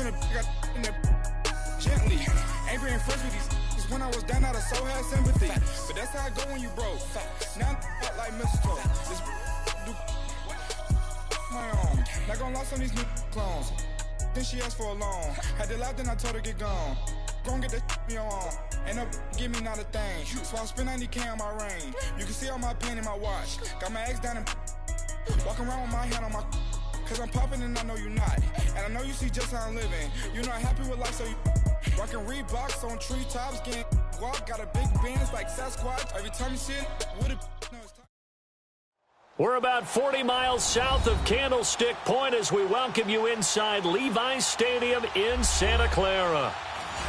finna got in there gently. Ain't being friends with these when I was down out, I so had sympathy. But that's how I go when you broke. Now I'm like mistletoe. This do my own. Not gonna lost on these new clones. Then she asked for a loan. Had to laugh, then I told her get gone. Gon' get that me on. Ain't no give me not a thing. So I spend 90K on my range. You can see all my pain in my watch. Got my ex down and walking around with my hand on my. Cause I'm popping and I know you not. And I know you see just how I'm living. You're not happy with life, so you rockin' Reeboks on treetops, getting guap. Got a big Benz like Sasquatch. Every time you see it, with a We're about 40 miles south of Candlestick Point as we welcome you inside Levi's Stadium in Santa Clara.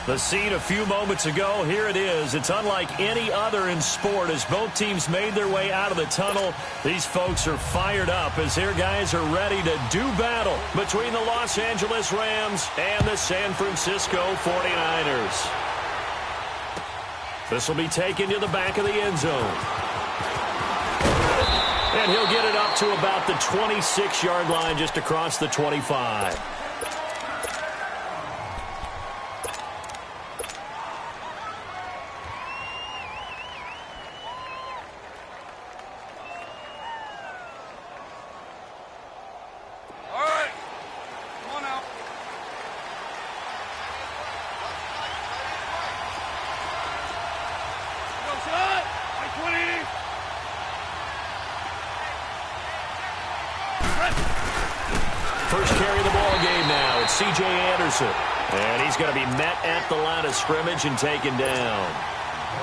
The scene a few moments ago, here it is. It's unlike any other in sport as both teams made their way out of the tunnel. These folks are fired up as their guys are ready to do battle between the Los Angeles Rams and the San Francisco 49ers. This will be taken to the back of the end zone. And he'll get it up to about the 26-yard line just across the 25. First carry of the ball game now. It's C.J. Anderson. And he's going to be met at the line of scrimmage and taken down.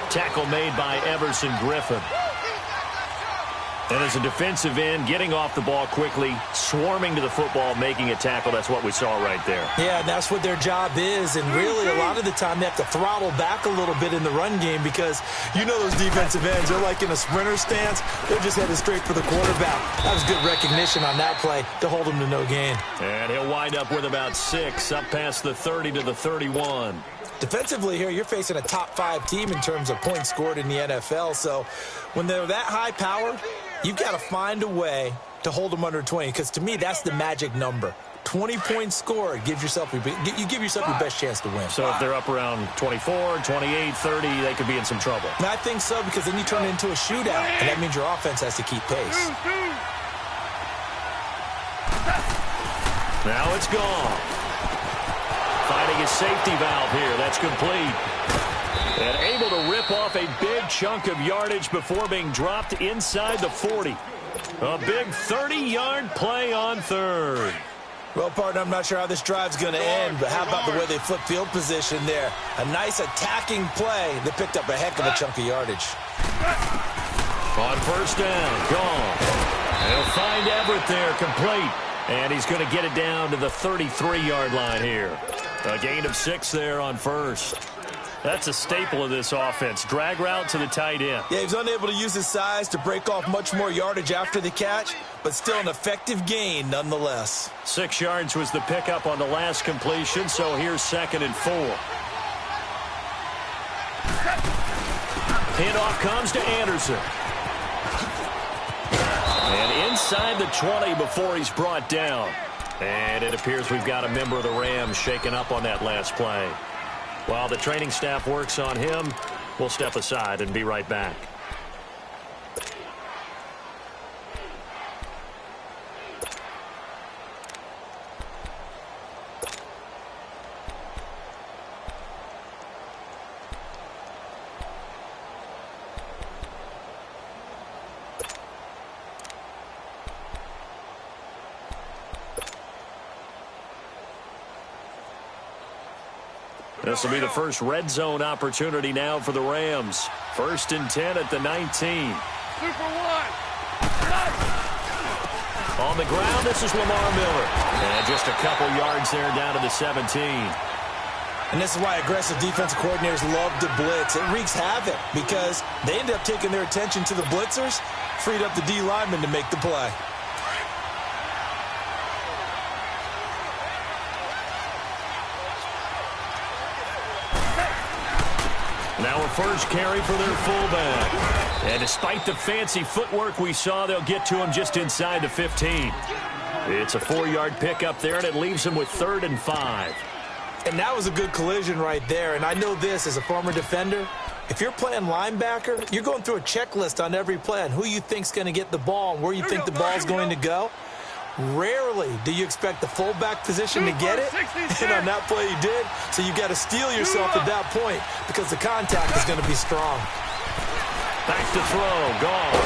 Tackle made by Everson Griffin. And as a defensive end, getting off the ball quickly, swarming to the football, making a tackle. That's what we saw right there. Yeah, and that's what their job is. And really, a lot of the time, they have to throttle back a little bit in the run game because you know those defensive ends, they're like in a sprinter stance. They're just headed straight for the quarterback. That was good recognition on that play to hold him to no gain. And he'll wind up with about 6, up past the 30 to the 31. Defensively here, you're facing a top-5 team in terms of points scored in the NFL. So when they're that high-powered, you've got to find a way to hold them under 20, because to me, that's the magic number. 20 points scored, you give yourself your best chance to win. So if they're up around 24, 28, 30, they could be in some trouble. And I think so, because then you turn it into a shootout, and that means your offense has to keep pace. Now it's gone. Finding his safety valve here. That's complete. And able to rip off a big chunk of yardage before being dropped inside the 40. A big 30-yard play on third. Well, partner, I'm not sure how this drive's going to end, but how about the way they flip field position there? A nice attacking play that picked up a heck of a chunk of yardage. On first down, gone. They'll find Everett there, complete. And he's going to get it down to the 33-yard line here. A gain of 6 there on first. That's a staple of this offense. Drag route to the tight end. Yeah, he was unable to use his size to break off much more yardage after the catch, but still an effective gain nonetheless. 6 yards was the pickup on the last completion, so here's 2nd and 4. Handoff comes to Anderson. And inside the 20 before he's brought down. And it appears we've got a member of the Rams shaken up on that last play. While the training staff works on him, we'll step aside and be right back. This will be the first red zone opportunity now for the Rams. 1st and 10 at the 19. On the ground, this is Lamar Miller. And just a couple yards there down to the 17. And this is why aggressive defensive coordinators love to blitz. It wreaks havoc because they end up taking their attention to the blitzers, freed up the D lineman to make the play. Now a first carry for their fullback. And despite the fancy footwork we saw, they'll get to him just inside the 15. It's a 4-yard pickup there, and it leaves him with 3rd and 5. And that was a good collision right there. And I know this as a former defender. If you're playing linebacker, you're going through a checklist on every play on who you think's going to get the ball and where you think the ball's going to go. Rarely do you expect the fullback position to get it, and on that play you did. So you got to steel yourself at that point because the contact is going to be strong. Back to throw, gone.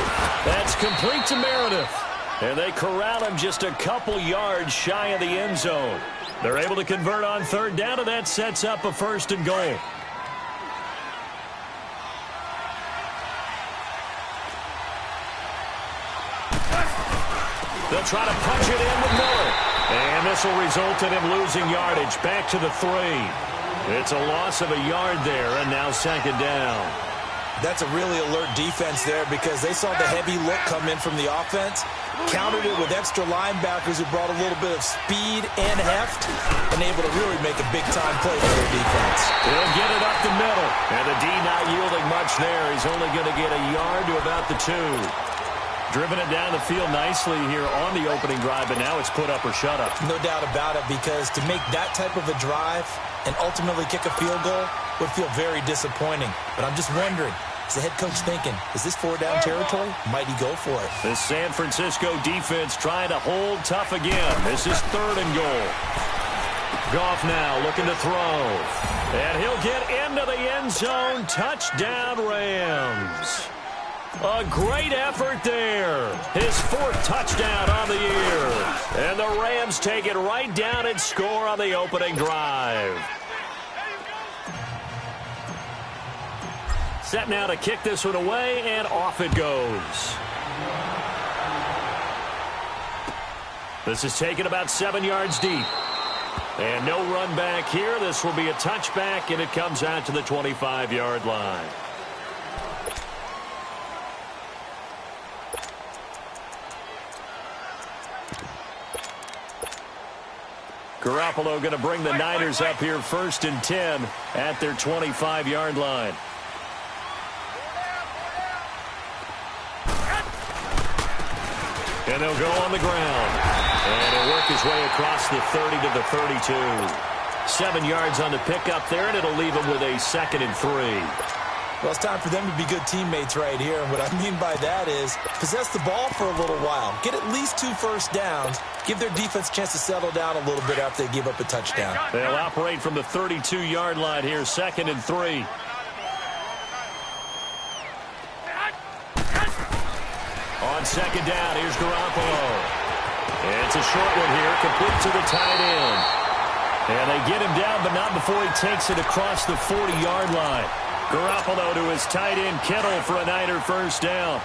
That's complete to Meredith. And they corral him just a couple yards shy of the end zone. They're able to convert on third down, and that sets up a 1st and goal. They'll try to punch it in with Miller. And this will result in him losing yardage back to the 3. It's a loss of a yard there, and now 2nd down. That's a really alert defense there because they saw the heavy look come in from the offense, countered it with extra linebackers who brought a little bit of speed and heft, and able to really make a big-time play for their defense. He'll get it up the middle, and the D not yielding much there. He's only going to get a yard to about the 2. Driven it down the field nicely here on the opening drive, and now it's put up or shut up. No doubt about it, because to make that type of a drive and ultimately kick a field goal would feel very disappointing. But I'm just wondering, is the head coach thinking, is this 4-down territory? Might he go for it? The San Francisco defense trying to hold tough again. This is 3rd and goal. Goff now looking to throw. And he'll get into the end zone. Touchdown, Rams. A great effort there. His 4th touchdown on the year. And the Rams take it right down and score on the opening drive. Set now to kick this one away, and off it goes. This is taken about 7 yards deep. And no run back here. This will be a touchback, and it comes out to the 25-yard line. Garoppolo going to bring the Niners up here 1st and 10 at their 25-yard line. And they'll go on the ground. And he'll work his way across the 30 to the 32. 7 yards on the pickup there, and it'll leave him with a 2nd and 3. Well, it's time for them to be good teammates right here. And what I mean by that is possess the ball for a little while. Get at least 2 first downs. Give their defense a chance to settle down a little bit after they give up a touchdown. They'll operate from the 32-yard line here, 2nd and 3. On 2nd down, here's Garoppolo. It's a short one here, complete to the tight end. And they get him down, but not before he takes it across the 40-yard line. Garoppolo to his tight end, Kittle, for a Niner 1st down.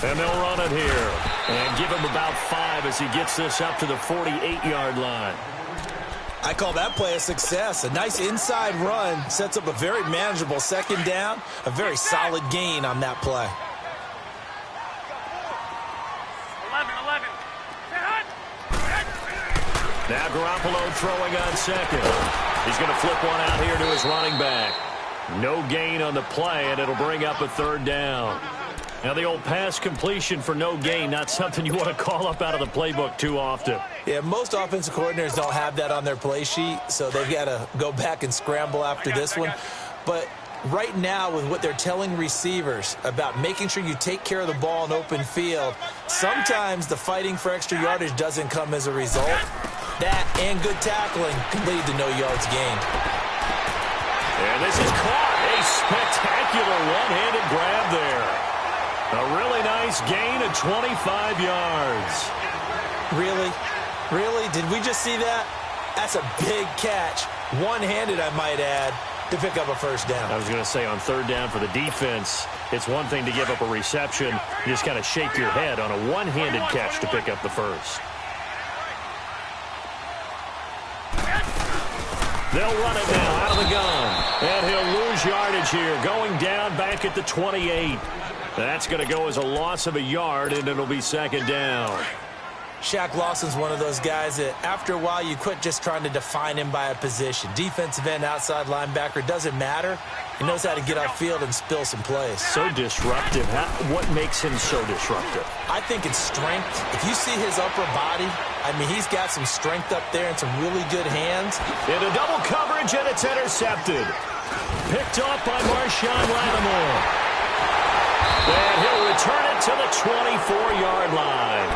And they'll run it here. And give him about 5 as he gets this up to the 48-yard line. I call that play a success. A nice inside run sets up a very manageable 2nd down. A very solid gain on that play. 11. Now Garoppolo throwing on 2nd. He's going to flip one out here to his running back. No gain on the play, and it'll bring up a 3rd down. Now, the old pass completion for no gain, not something you want to call up out of the playbook too often. Yeah, most offensive coordinators don't have that on their play sheet, so they've got to go back and scramble after this one. But right now, with what they're telling receivers about making sure you take care of the ball in open field, sometimes the fighting for extra yardage doesn't come as a result. That and good tackling can lead to no yards gained. And this is caught. A spectacular one-handed grab there. A really nice gain of 25 yards. Really? Really? Did we just see that? That's a big catch. One-handed, I might add, to pick up a 1st down. I was going to say, on 3rd down for the defense, it's one thing to give up a reception. You just kind of shake your head on a one-handed catch to pick up the 1st. They'll run it now out of the gun. And he'll lose yardage here, going down back at the 28. That's going to go as a loss of a yard, and it'll be 2nd down. Shaq Lawson's one of those guys that after a while you quit just trying to define him by a position. Defensive end, outside linebacker, doesn't matter. He knows how to get upfield and spill some plays. So disruptive. What makes him so disruptive? I think it's strength. If you see his upper body, I mean, he's got some strength up there and some really good hands. Into double coverage, and it's intercepted. Picked off by Marshawn Lattimore. And he'll return it to the 24-yard line.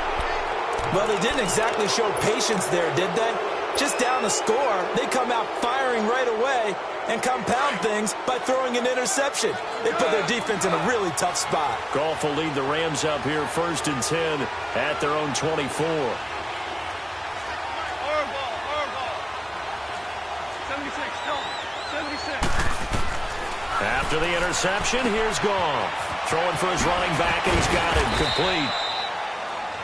Well, they didn't exactly show patience there, did they? Just down the score, they come out firing right away and compound things by throwing an interception. They put their defense in a really tough spot. Goff will lead the Rams up here 1st and 10 at their own 24. After the interception, here's Goff. Throwing for his running back, and he's got it complete.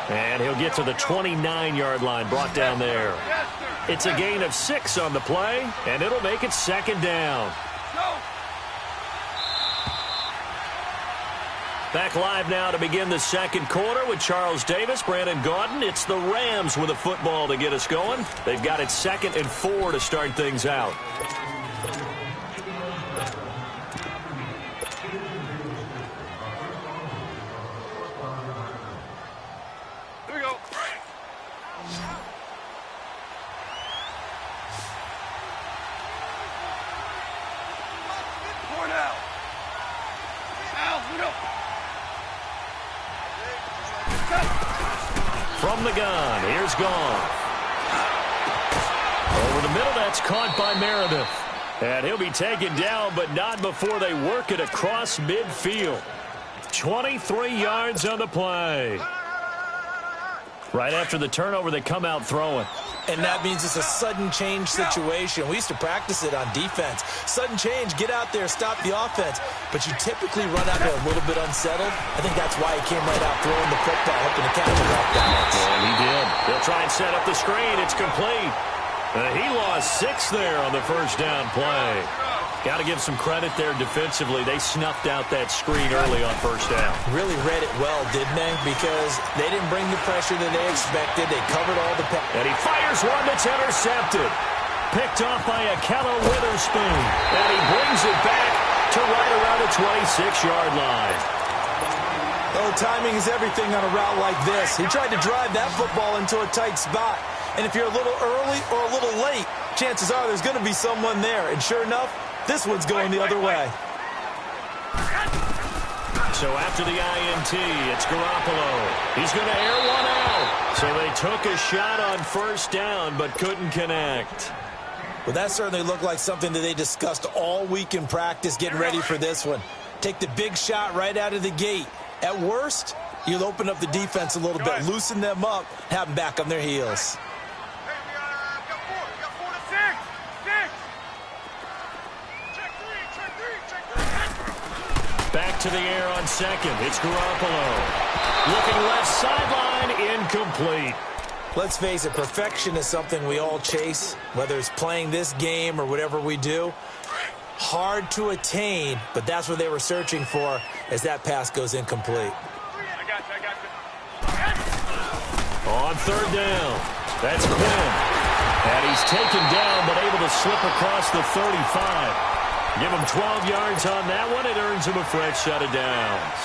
And he'll get to the 29-yard line, brought down there. It's a gain of 6 on the play, and it'll make it 2nd down. Back live now to begin the 2nd quarter with Charles Davis, Brandon Gaudin. It's the Rams with a football to get us going. They've got it 2nd and 4 to start things out. From the gun, here's Goff. Over the middle, that's caught by Meredith. And he'll be taken down, but not before they work it across midfield. 23 yards on the play. Right after the turnover, they come out throwing. And that means it's a sudden change situation. We used to practice it on defense. Sudden change, get out there, stop the offense. But you typically run out there a little bit unsettled. I think that's why he came right out throwing the football, hoping to catch it off balance. And he did. They'll try and set up the screen. It's complete. He lost 6 there on the 1st down play. Got to give some credit there defensively. They snuffed out that screen early on 1st down. Really read it well, didn't they? Because they didn't bring the pressure that they expected. They covered all the and he fires one that's intercepted. Picked off by Akello Witherspoon. And he brings it back to right around the 26-yard line. Oh, timing is everything on a route like this. He tried to drive that football into a tight spot. And if you're a little early or a little late, chances are there's going to be someone there. And sure enough, this one's going the other way. So after the INT, it's Garoppolo. He's going to air one out. So they took a shot on 1st down, but couldn't connect. Well, that certainly looked like something that they discussed all week in practice, getting ready for this one. Take the big shot right out of the gate. At worst, you'll open up the defense a little bit, loosen them up, have them back on their heels. Back to the air on 2nd. It's Garoppolo. Looking left sideline, incomplete. Let's face it, perfection is something we all chase, whether it's playing this game or whatever we do. Hard to attain, but that's what they were searching for as that pass goes incomplete. I got you. On 3rd down, that's Quinn. And he's taken down, but able to slip across the 35. Give him 12 yards on that one. It earns him a fresh set of downs.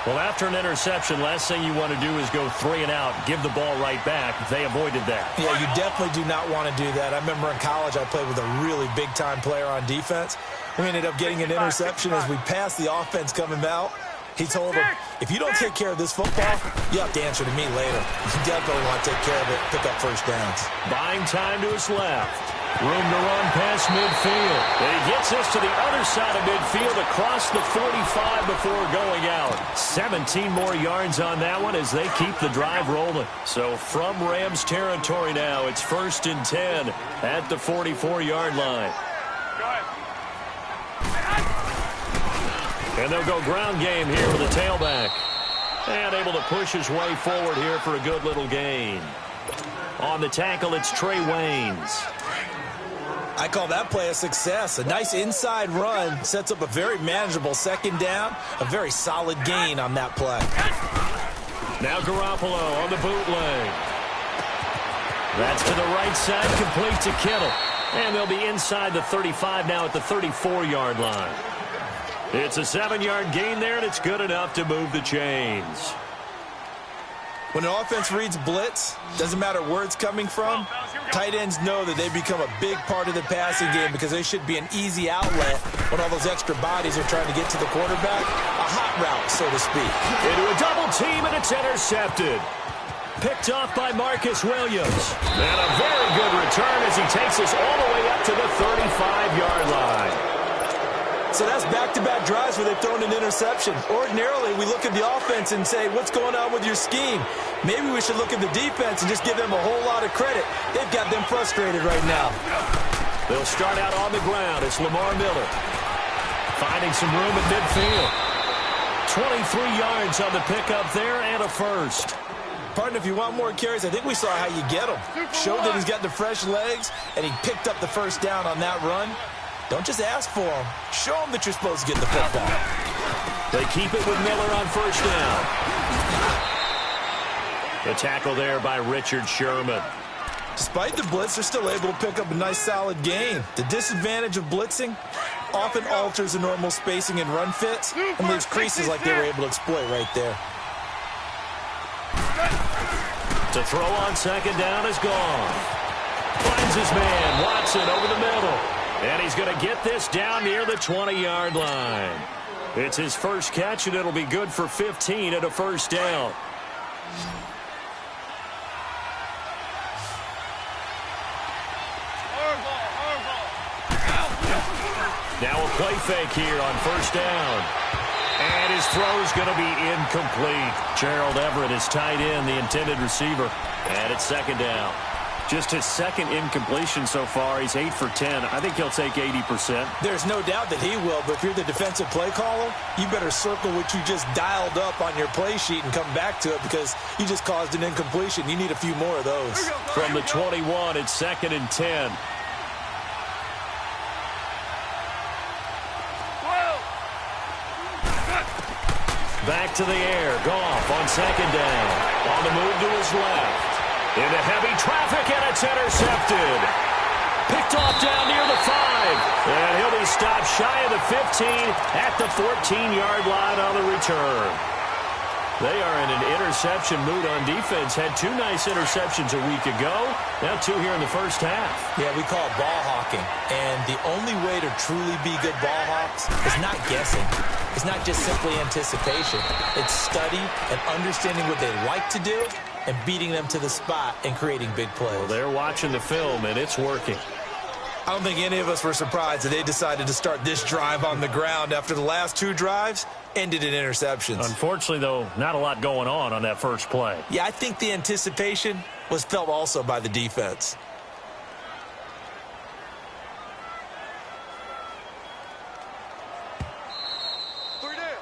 Well, after an interception, last thing you want to do is go 3 and out, give the ball right back. They avoided that. Yeah, you definitely do not want to do that. I remember in college I played with a really big-time player on defense. We ended up getting an interception as we passed the offense coming out. He told him, if you don't take care of this football, you have to answer to me later. You definitely want to take care of it, pick up 1st downs. Buying time to his left. Room to run past midfield. And he gets us to the other side of midfield across the 45 before going out. 17 more yards on that one as they keep the drive rolling. So from Rams territory now, it's 1st and 10 at the 44-yard line. And they'll go ground game here with a tailback. And able to push his way forward here for a good little gain. On the tackle, it's Trey Waynes. I call that play a success. A nice inside run sets up a very manageable 2nd down. A very solid gain on that play. Now Garoppolo on the bootleg. That's to the right side, complete to Kittle. And they'll be inside the 35 now at the 34-yard line. It's a 7-yard gain there, and it's good enough to move the chains. When an offense reads blitz, doesn't matter where it's coming from, tight ends know that they become a big part of the passing game because they should be an easy outlet when all those extra bodies are trying to get to the quarterback. A hot route, so to speak. Into a double team, and it's intercepted. Picked off by Marcus Williams. And a very good return as he takes us all the way up to the 35-yard line. So that's back-to-back drives where they've thrown an interception. Ordinarily, we look at the offense and say, what's going on with your scheme? Maybe we should look at the defense and just give them a whole lot of credit. They've got them frustrated right now. They'll start out on the ground. It's Lamar Miller finding some room at midfield. 23 yards on the pickup there and a first. Partner, if you want more carries, I think we saw how you get them. Showed that he's got the fresh legs, and he picked up the first down on that run. Don't just ask for them. Show them that you're supposed to get the football. They keep it with Miller on first down. The tackle there by Richard Sherman. Despite the blitz, they're still able to pick up a nice, solid gain. The disadvantage of blitzing often alters the normal spacing and run fits and leaves creases like they were able to exploit right there. To throw on second down is gone. Finds his man, Watson, over the middle. And he's going to get this down near the 20-yard line. It's his first catch, and it'll be good for 15 at a first down. Now a play fake here on first down. And his throw's going to be incomplete. Gerald Everett is tied in, the intended receiver. And it's second down. Just his second incompletion so far. He's 8 for 10. I think he'll take 80%. There's no doubt that he will, but if you're the defensive play caller, you better circle what you just dialed up on your play sheet and come back to it because you just caused an incompletion. You need a few more of those. From the 21, it's second and 10. Back to the air. Goff on second down. On the move to his left. Into heavy traffic, and it's intercepted. Picked off down near the 5. And he'll be stopped shy of the 15 at the 14-yard line on the return. They are in an interception mood on defense. Had 2 nice interceptions a week ago. Now 2 here in the first half. Yeah, we call it ball hawking. And the only way to truly be good ball hawks is not guessing. It's not just simply anticipation. It's study and understanding what they like to do and beating them to the spot and creating big plays. Well, they're watching the film, and it's working. I don't think any of us were surprised that they decided to start this drive on the ground after the last 2 drives ended in interceptions. Unfortunately, though, not a lot going on that first play. Yeah, I think the anticipation was felt also by the defense. Three down.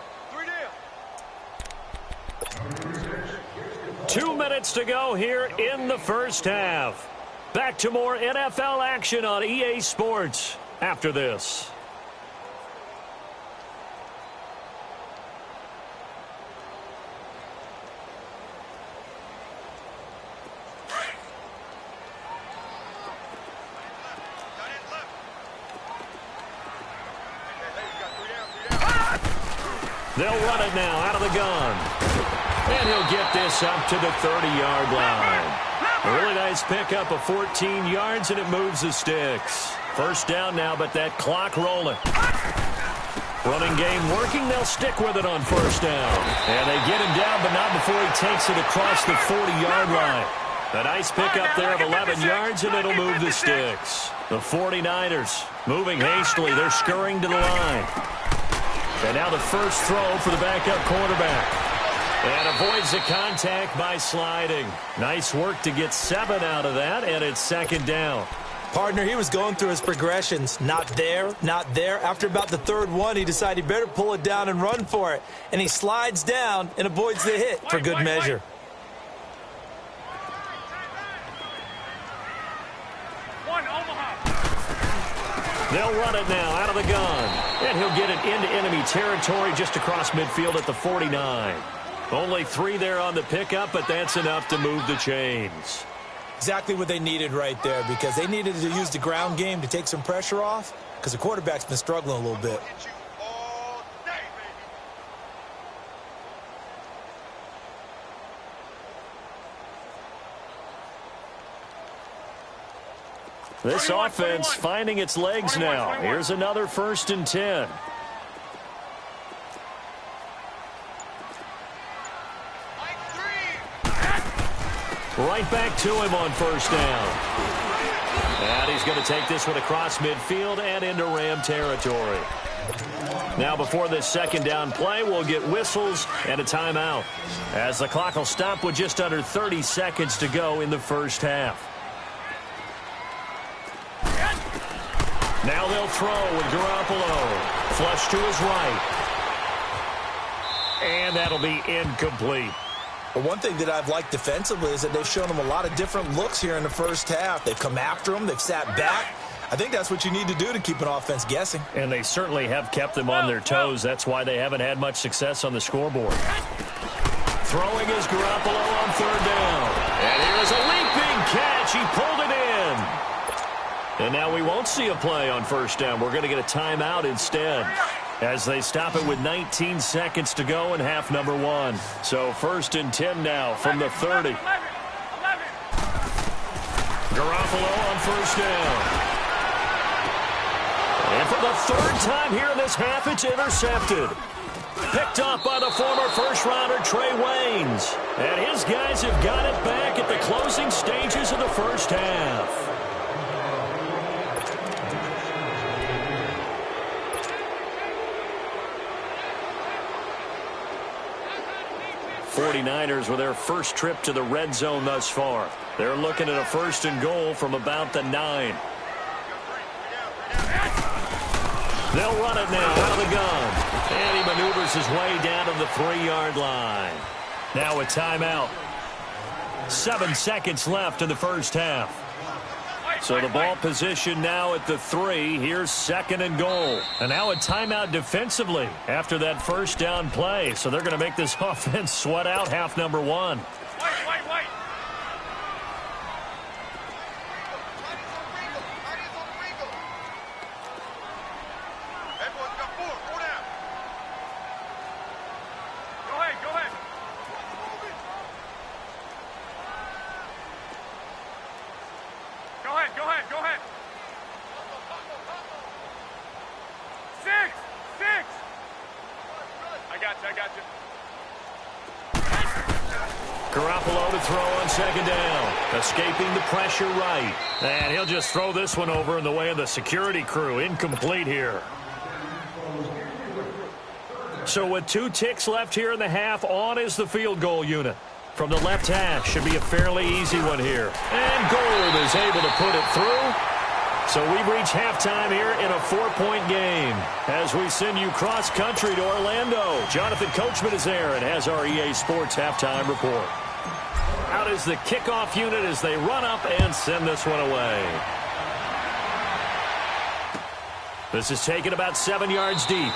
2 minutes to go here in the first half. Back to more NFL action on EA Sports after this. They'll run it now out of the gun. And he'll get this up to the 30-yard line. A really nice pickup of 14 yards, and it moves the sticks. First down now, but that clock rolling. Running game working. They'll stick with it on first down. And they get him down, but not before he takes it across the 40-yard line. A nice pickup there of 11 yards, and it'll move the sticks. The 49ers moving hastily. They're scurrying to the line. And now the first throw for the backup quarterback. And avoids the contact by sliding. Nice work to get 7 out of that, and it's second down. Partner, he was going through his progressions. Not there, not there. After about the 3rd one, he decided he better pull it down and run for it. And he slides down and avoids the hit for good measure. They'll run it now out of the gun. And he'll get it into enemy territory just across midfield at the 49. Only 3 there on the pickup, but that's enough to move the chains. Exactly what they needed right there, because they needed to use the ground game to take some pressure off, because the quarterback's been struggling a little bit. This offense finding its legs now. Here's another 1st and 10. Right back to him on 1st down. And he's going to take this one across midfield and into Ram territory. Now before this 2nd down play, we'll get whistles and a timeout, as the clock will stop with just under 30 seconds to go in the 1st half. Now they'll throw with Garoppolo. Flush to his right. And that'll be incomplete. But one thing that I've liked defensively is that they've shown him a lot of different looks here in the 1st half. They've come after him. They've sat back. I think that's what you need to do to keep an offense guessing. And they certainly have kept them on their toes. That's why they haven't had much success on the scoreboard. Throwing is Garoppolo on 3rd down. And here's a leaping catch. He pulled it in. And now we won't see a play on 1st down. We're going to get a timeout instead, as they stop it with 19 seconds to go in half number 1. So 1st and 10 now from the 30. Garoppolo on 1st down. And for the 3rd time here in this half, it's intercepted. Picked up by the former 1st-rounder Trey Waynes. And his guys have got it back at the closing stages of the 1st half. 49ers with their first trip to the red zone thus far. They're looking at a 1st and goal from about the 9. They'll run it now out of the gun. And he maneuvers his way down to the 3-yard line. Now a timeout. 7 seconds left in the 1st half. So the ball position now at the 3. Here's 2nd and goal. And now a timeout defensively after that 1st down play. So they're going to make this offense sweat out half number 1. Go ahead. 6. I got you. Garoppolo to throw on 2nd down. Escaping the pressure right. And he'll just throw this one over in the way of the security crew. Incomplete here. So with 2 ticks left here in the half, on is the field goal unit. From the left hash, should be a fairly easy one here. And Gold is able to put it through. So we've reached halftime here in a 4-point game. As we send you cross-country to Orlando, Jonathan Coachman is there and has our EA Sports halftime report. Out is the kickoff unit as they run up and send this one away. This is taken about 7 yards deep.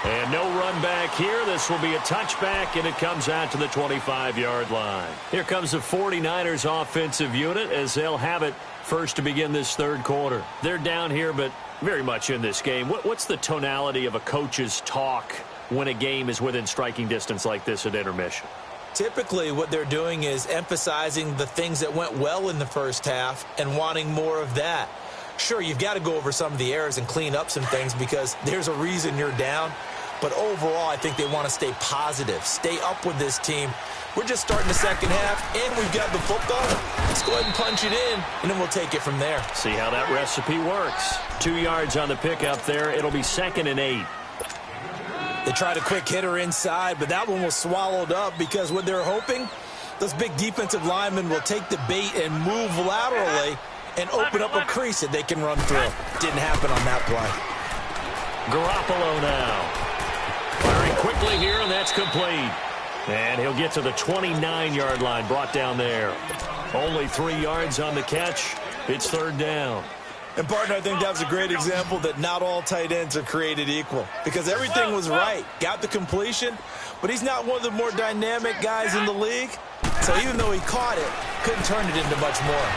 And no run back here. This will be a touchback, and it comes out to the 25-yard line. Here comes the 49ers offensive unit as they'll have it first to begin this 3rd quarter. They're down here, but very much in this game. What's the tonality of a coach's talk when a game is within striking distance like this at intermission? Typically, what they're doing is emphasizing the things that went well in the 1st half and wanting more of that. Sure, you've got to go over some of the errors and clean up some things because there's a reason you're down. But overall, I think they want to stay positive, stay up with this team. We're just starting the 2nd half, and we've got the football. Let's go ahead and punch it in, and then we'll take it from there. See how that recipe works. 2 yards on the pickup there. It'll be 2nd and 8. They tried a quick hitter inside, but that one was swallowed up because what they're hoping, those big defensive linemen will take the bait and move laterally and open up a crease that they can run through. Didn't happen on that play. Garoppolo now. Firing quickly here, and that's complete. And he'll get to the 29-yard line, brought down there. Only 3 yards on the catch. It's 3rd down. And, partner, I think that was a great example that not all tight ends are created equal because everything was right. Got the completion, but he's not one of the more dynamic guys in the league. So even though he caught it, couldn't turn it into much more.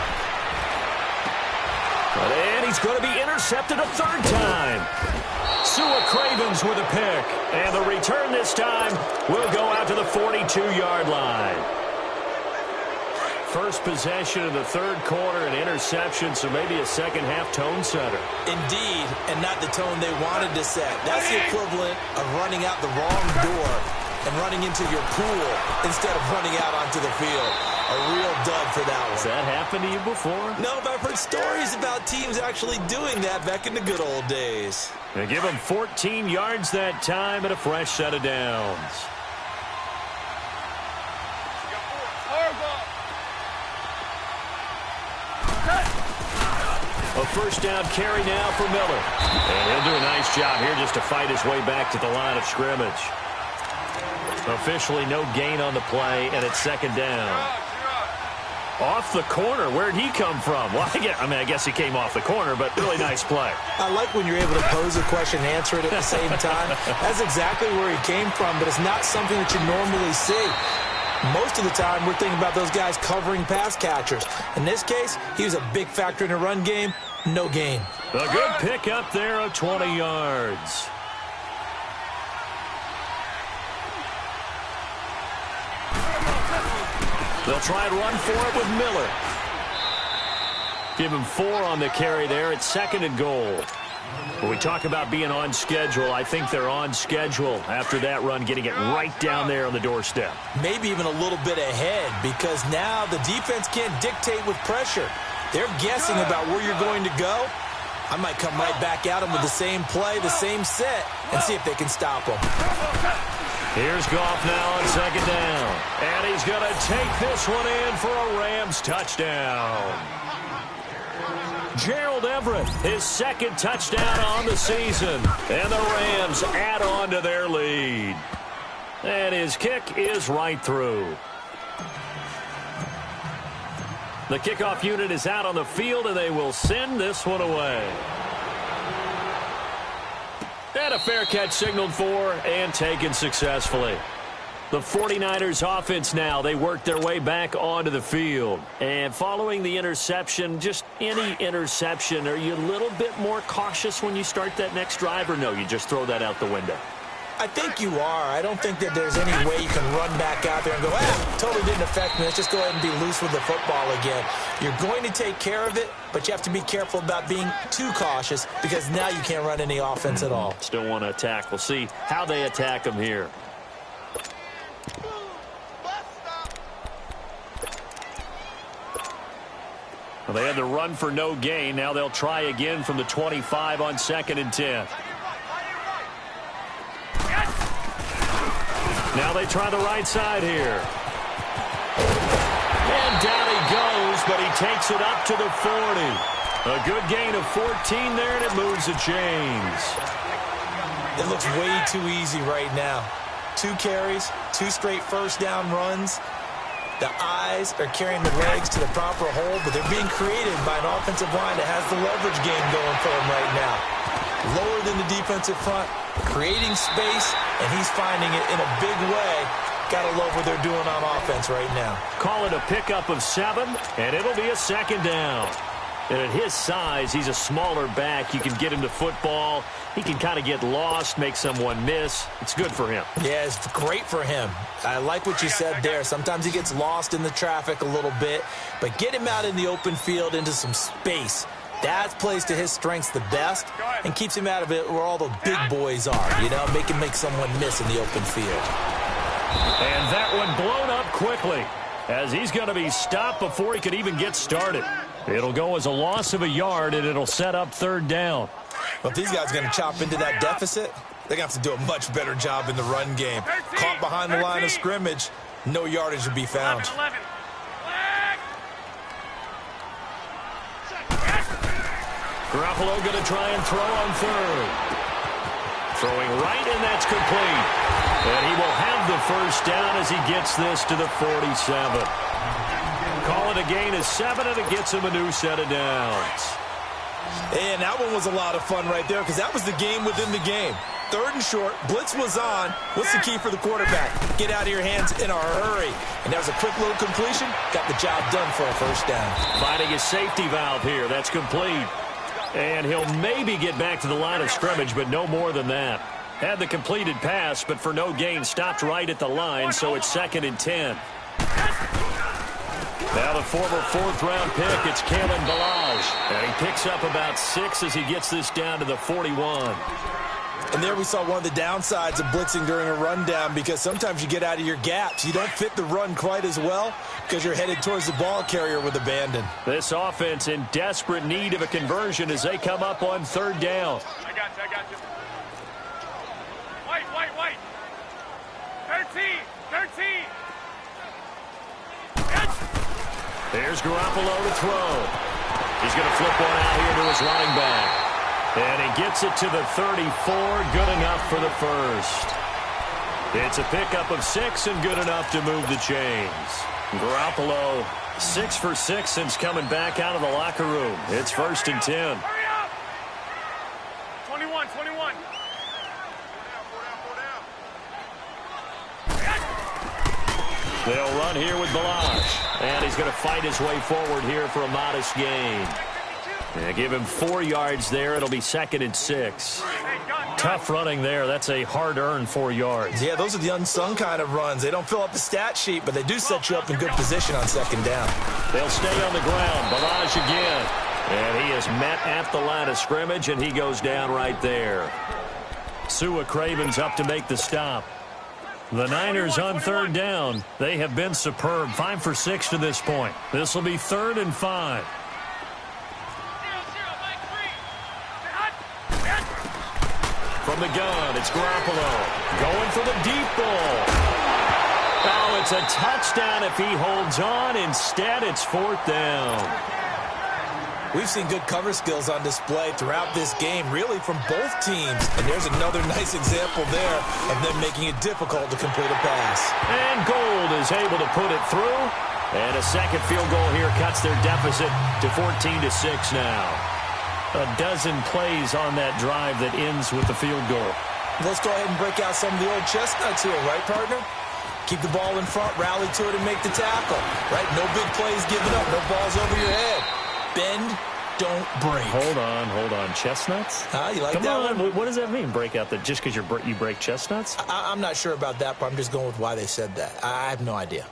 And he's going to be intercepted a third time. Sua Cravens with a pick. And the return this time will go out to the 42-yard line. First possession of the third quarter, an interception, so maybe a second-half tone setter. Indeed, and not the tone they wanted to set. That's the equivalent of running out the wrong door and running into your pool instead of running out onto the field. A real dud for that one. Has that happened to you before? No, but I've heard stories about teams actually doing that back in the good old days. They give him 14 yards that time and a fresh set of downs. A first down carry now for Miller. And he'll do a nice job here just to fight his way back to the line of scrimmage. Officially no gain on the play, and it's second down. Off the corner. Where'd he come from? Well, I guess he came off the corner, but really nice play. I like when you're able to pose a question and answer it at the same time. That's exactly where he came from, but it's not something that you normally see. Most of the time, we're thinking about those guys covering pass catchers. In this case, he was a big factor in the run game. No gain. A good pick up there of 20 yards. They'll try and run for it with Miller. Give him 4 on the carry there. It's second and goal. When we talk about being on schedule, I think they're on schedule after that run, getting it right down there on the doorstep. Maybe even a little bit ahead, because now the defense can't dictate with pressure. They're guessing about where you're going to go. I might come right back at them with the same play, the same set, and see if they can stop them. Here's Goff now on second down. And he's going to take this one in for a Rams touchdown. Gerald Everett, his second touchdown on the season. And the Rams add on to their lead. And his kick is right through. The kickoff unit is out on the field, and they will send this one away. And a fair catch signaled for and taken successfully. The 49ers offense now, they work their way back onto the field. And following the interception, just any interception, are you a little bit more cautious when you start that next drive, or no, you just throw that out the window? I think you are. I don't think that there's any way you can run back out there and go, totally didn't affect me. Let's just go ahead and be loose with the football again. You're going to take care of it, but you have to be careful about being too cautious, because now you can't run any offense at all. Still want to attack. We'll see how they attack them here. Well, they had the run for no gain. Now they'll try again from the 25 on 2nd and 10. Now they try the right side here. And down he goes, but he takes it up to the 40. A good gain of 14 there, and it moves the chains. It looks way too easy right now. 2 carries, 2 straight first down runs. The eyes are carrying the legs to the proper hole, but they're being created by an offensive line that has the leverage game going for them right now. Lower than the defensive front, creating space, and he's finding it in a big way. Gotta love what they're doing on offense right now. Call it a pickup of 7, and it'll be a second down. And at his size, he's a smaller back. You can get him to football. He can kind of get lost, make someone miss. It's good for him. Yeah, it's great for him. I like what you said there. Sometimes he gets lost in the traffic a little bit, but get him out in the open field into some space. That plays to his strengths the best and keeps him out of it where all the big boys are, you know, make someone miss in the open field. And that one blown up quickly as he's going to be stopped before he could even get started. It'll go as a loss of a yard, and it'll set up 3rd down. Well, if these guys are going to chop into that deficit, they're going to have to do a much better job in the run game. Caught behind the line of scrimmage, no yardage to be found. Garoppolo going to try and throw on 3rd. Throwing right, and that's complete. And he will have the first down as he gets this to the 47. Call it a gain of 7, and it gets him a new set of downs. And that one was a lot of fun right there, because that was the game within the game. 3rd and short. Blitz was on. What's the key for the quarterback? Get out of your hands in a hurry. And that was a quick little completion. Got the job done for a 1st down. Finding a safety valve here. That's complete. And he'll maybe get back to the line of scrimmage, but no more than that. Had the completed pass, but for no gain, stopped right at the line, so it's 2nd and 10. Now the former 4th-round pick, it's Kalen Ballage. And he picks up about 6 as he gets this down to the 41. And there we saw one of the downsides of blitzing during a rundown, because sometimes you get out of your gaps. You don't fit the run quite as well because you're headed towards the ball carrier with abandon. This offense in desperate need of a conversion as they come up on 3rd down. I got you. White. 13. There's Garoppolo to throw. He's going to flip one out here to his running back. And he gets it to the 34, good enough for the 1st. It's a pickup of 6 and good enough to move the chains. Garoppolo 6 for 6 since coming back out of the locker room. It's 1st and 10. Hurry up! 21. They'll run here with Ballage. And he's going to fight his way forward here for a modest gain. Yeah, give him 4 yards there. It'll be 2nd and 6. Tough running there. That's a hard-earned 4 yards. Yeah, those are the unsung kind of runs. They don't fill up the stat sheet, but they do set you up in good position on 2nd down. They'll stay on the ground. Ballage again. And he is met at the line of scrimmage, and he goes down right there. Sua Craven's up to make the stop. The Niners on 3rd down. They have been superb. 5 for 6 to this point. This will be 3rd and 5. From the gun, it's Garoppolo. Going for the deep ball. Oh, it's a touchdown if he holds on. Instead, it's 4th down. We've seen good cover skills on display throughout this game, really from both teams. And there's another nice example there of them making it difficult to complete a pass. And Gold is able to put it through. And a 2nd field goal here cuts their deficit to 14-6 now. A dozen plays on that drive that ends with the field goal. Let's go ahead and break out some of the old chestnuts here, right, partner? Keep the ball in front, rally to it, and make the tackle, right? No big plays given up, no balls over your head. Bend, don't break. Hold on. Chestnuts? You like Come that on. one? What does that mean, break out? Just because you break chestnuts? I'm not sure about that, but I'm just going with why they said that. I have no idea.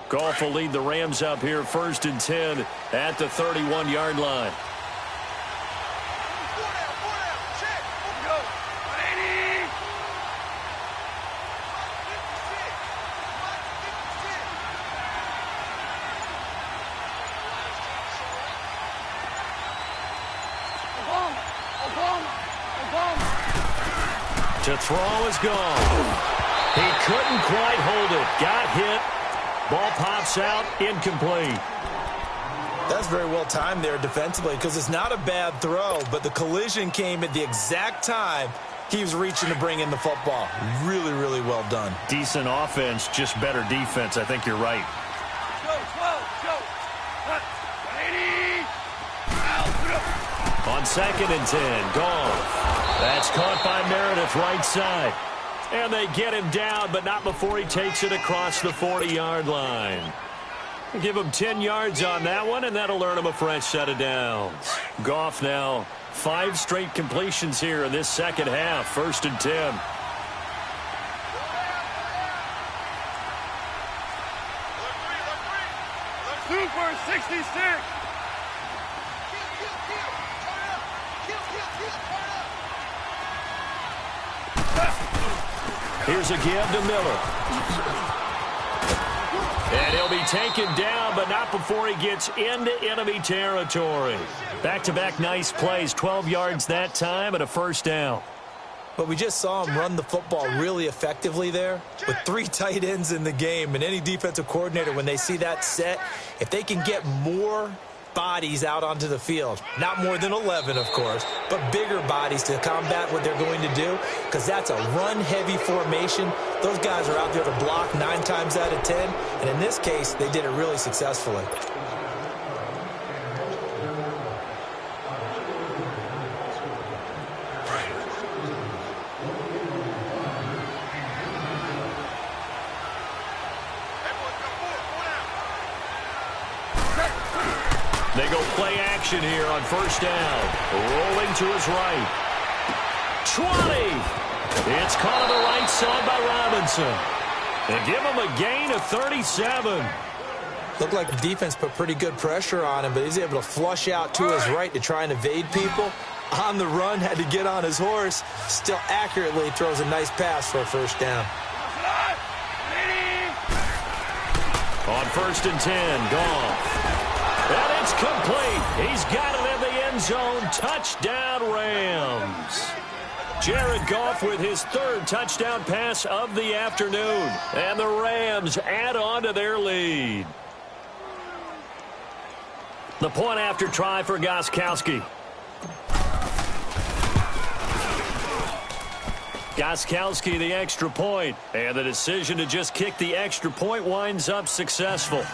Goff will lead the Rams up here 1st and 10 at the 31-yard line. To throw is gone. He couldn't quite hold it. Got hit. Ball pops out, incomplete. That's very well timed there defensively, because it's not a bad throw, but the collision came at the exact time he was reaching to bring in the football. Really, really well done. Decent offense, just better defense. I think you're right. On 2nd and 10, Goff. That's caught by Meredith right side. And they get him down, but not before he takes it across the 40-yard line. Give him 10 yards on that one, and that'll earn him a fresh set of downs. Goff now 5 straight completions here in this 2nd half. 1st and 10. Super 66. Here's a give to Miller. And he'll be taken down, but not before he gets into enemy territory. Back-to-back nice plays, 12 yards that time and a 1st down. But we just saw him run the football really effectively there with 3 tight ends in the game. And any defensive coordinator, when they see that set, if they can get more bodies out onto the field. Not more than 11, of course, but bigger bodies to combat what they're going to do, because that's a run-heavy formation. Those guys are out there to block 9 times out of 10, and in this case, they did it really successfully. They go play action here on first down. Rolling to his right. 20. It's caught on the right side by Robinson. They give him a gain of 37. Looked like the defense put pretty good pressure on him, but he's able to flush out to his right to try and evade people. On the run, had to get on his horse. Still accurately throws a nice pass for a first down. On first and 10, Goff. And it's complete. He's got it in the end zone. Touchdown, Rams. Jared Goff with his 3rd touchdown pass of the afternoon. And the Rams add on to their lead. The point after try for Gostkowski. Gostkowski the extra point. And the decision to just kick the extra point winds up successful.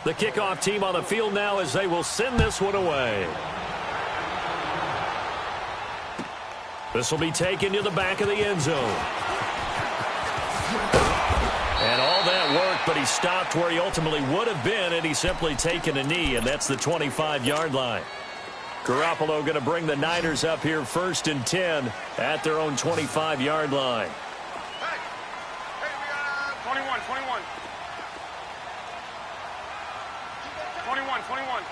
The kickoff team on the field now as they will send this one away. This will be taken to the back of the end zone. And all that worked, but he stopped where he ultimately would have been, and he's simply taken a knee, and that's the 25-yard line. Garoppolo going to bring the Niners up here first and 10 at their own 25-yard line. Hey, we got 21. 21.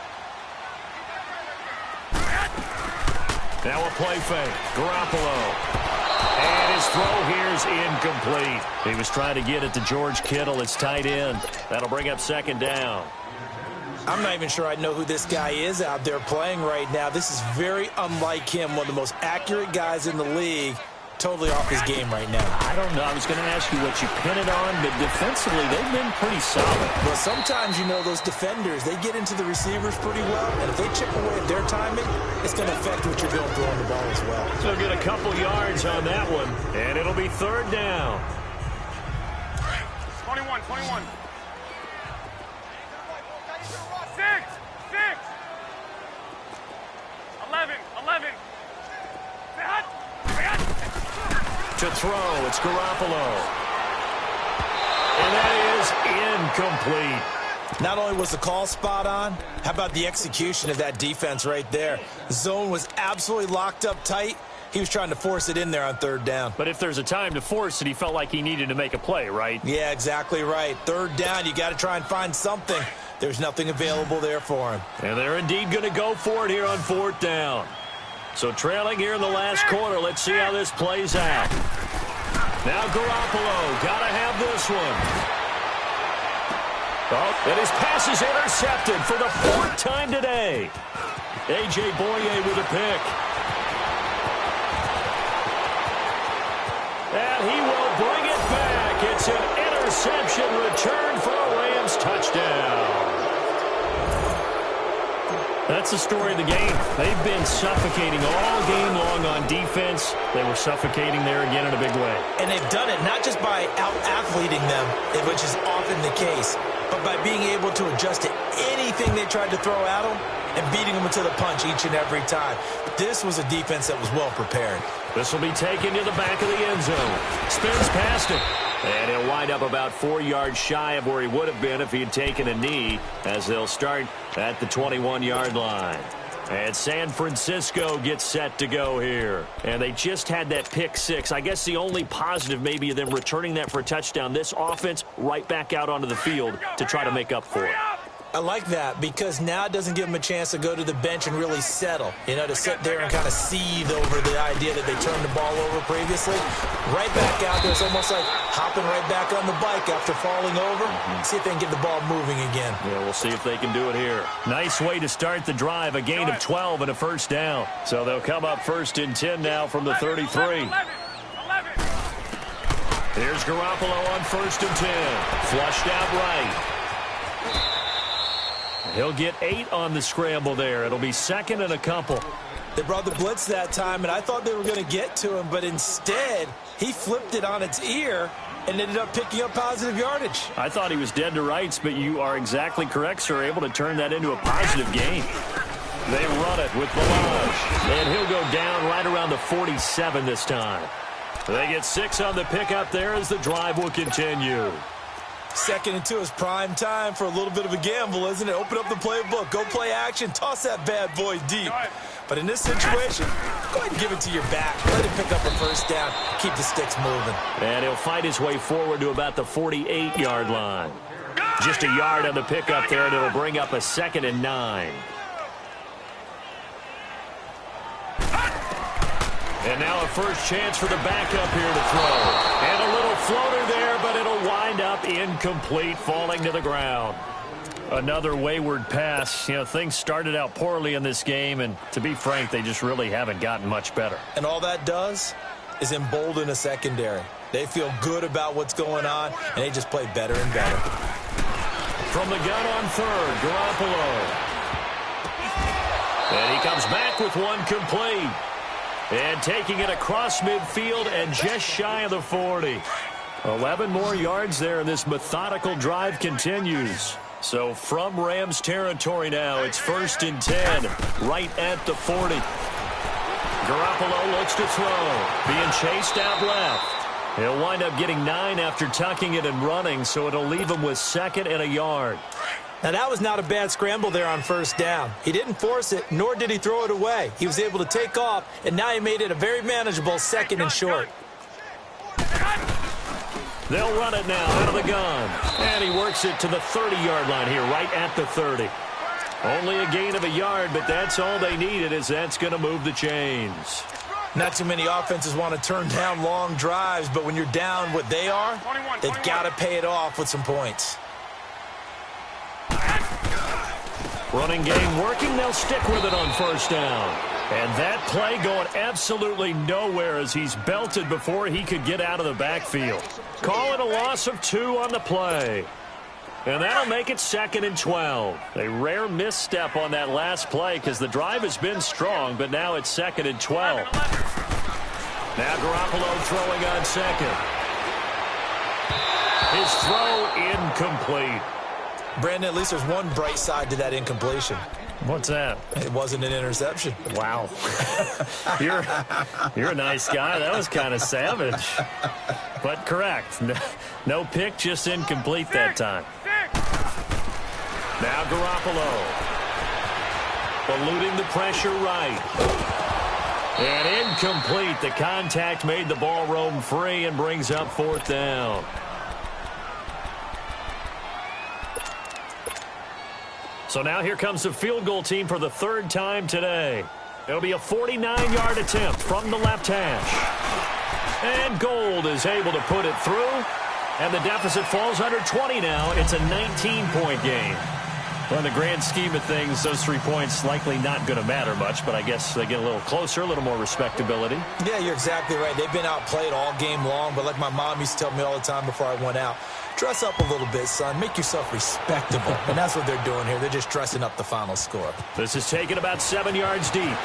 Now a play fake. Garoppolo. And his throw here is incomplete. He was trying to get it to George Kittle. It's tight end. That'll bring up second down. I'm not even sure I know who this guy is out there playing right now. This is very unlike him, one of the most accurate guys in the league. Totally off his game right now. I don't know. I was going to ask you what you pin it on, but defensively, they've been pretty solid. Well, sometimes, you know, those defenders, they get into the receivers pretty well, and if they chip away at their timing, it's going to affect what you're doing throwing the ball as well. So get a couple yards on that one, and it'll be third down. 21. 6. 11. To throw, it's Garoppolo. And that is incomplete. Not only was the call spot on, how about the execution of that defense right there? The zone was absolutely locked up tight. He was trying to force it in there on third down. But if there's a time to force it, he felt like he needed to make a play, right? Yeah, exactly right. Third down, you got to try and find something. There's nothing available there for him. And they're indeed going to go for it here on fourth down. So trailing here in the last quarter, let's see how this plays out. Now Garoppolo, got to have this one. Oh, and his pass is intercepted for the 4th time today. A.J. Boye with a pick. And he will bring it back. It's an interception return for a Rams touchdown. That's the story of the game. They've been suffocating all game long on defense. They were suffocating there again in a big way. And they've done it not just by out-athleting them, which is often the case, but by being able to adjust to anything they tried to throw at them and beating them to the punch each and every time. This was a defense that was well prepared. This will be taken to the back of the end zone. Spins past it. And he'll wind up about 4 yards shy of where he would have been if he had taken a knee, as they'll start at the 21-yard line. And San Francisco gets set to go here. And they just had that pick six. I guess the only positive maybe of them returning that for a touchdown. This offense right back out onto the field to try to make up for it. I like that because now it doesn't give them a chance to go to the bench and really settle, you know, to sit there and kind of seethe over the idea that they turned the ball over previously. Right back out there, it's almost like hopping right back on the bike after falling over. See if they can get the ball moving again. Yeah, we'll see if they can do it here. Nice way to start the drive, a gain of 12 and a first down. So they'll come up first and 10 now from the 33. Here's Garoppolo on 1st and 10. Flushed out right. He'll get 8 on the scramble there. It'll be 2nd and a couple. They brought the blitz that time, and I thought they were going to get to him, but instead, he flipped it on its ear and ended up picking up positive yardage. I thought he was dead to rights, but you are exactly correct, sir. Able to turn that into a positive gain. They run it with Balaj, and he'll go down right around the 47 this time. They get 6 on the pickup there as the drive will continue. 2nd and 2 is prime time for a little bit of a gamble, isn't it? Open up the playbook, go play action, toss that bad boy deep. But in this situation, go ahead and give it to your back. Let him pick up a 1st down, keep the sticks moving. And he'll fight his way forward to about the 48-yard line. Just a yard on the pickup there, and it'll bring up a 2nd and 9. And now a first chance for the backup here to throw. And a little floater there, but it'll wind up incomplete, falling to the ground. Another wayward pass. You know, things started out poorly in this game, and to be frank, they just really haven't gotten much better. And all that does is embolden a secondary. They feel good about what's going on, and they just play better and better. From the gun on 3rd, Garoppolo. And he comes back with one complete. And taking it across midfield and just shy of the 40. 11 more yards there, and this methodical drive continues. So from Rams territory now, it's 1st and 10, right at the 40. Garoppolo looks to throw, being chased out left. He'll wind up getting 9 after tucking it and running, so it'll leave him with 2nd and a yard. Now, that was not a bad scramble there on 1st down. He didn't force it, nor did he throw it away. He was able to take off, and now he made it a very manageable 2nd and short. They'll run it now out of the gun. And he works it to the 30-yard line here, right at the 30. Only a gain of a yard, but that's all they needed, as that's going to move the chains. Not too many offenses want to turn down long drives, but when you're down what they are, they've got to pay it off with some points. Running game working. They'll stick with it on 1st down. And that play going absolutely nowhere as he's belted before he could get out of the backfield. Call it a loss of 2 on the play. And that'll make it 2nd and 12. A rare misstep on that last play because the drive has been strong, but now it's 2nd and 12. Now Garoppolo throwing on 2nd. His throw incomplete. Brandon, at least there's one bright side to that incompletion. What's that? It wasn't an interception. Wow. You're a nice guy. That was kind of savage. But correct. No pick, just incomplete that time. Now Garoppolo. Eluding the pressure right. And incomplete. The contact made the ball roam free and brings up 4th down. So now here comes the field goal team for the 3rd time today. It'll be a 49-yard attempt from the left hash. And Gold is able to put it through. And the deficit falls under 20 now. It's a 19-point game. Well, in the grand scheme of things, those 3 points likely not going to matter much, but I guess they get a little closer, a little more respectability. Yeah, you're exactly right. They've been outplayed all game long, but like my mom used to tell me all the time before I went out, dress up a little bit, son. Make yourself respectable. And that's what they're doing here. They're just dressing up the final score. This is taken about 7 yards deep.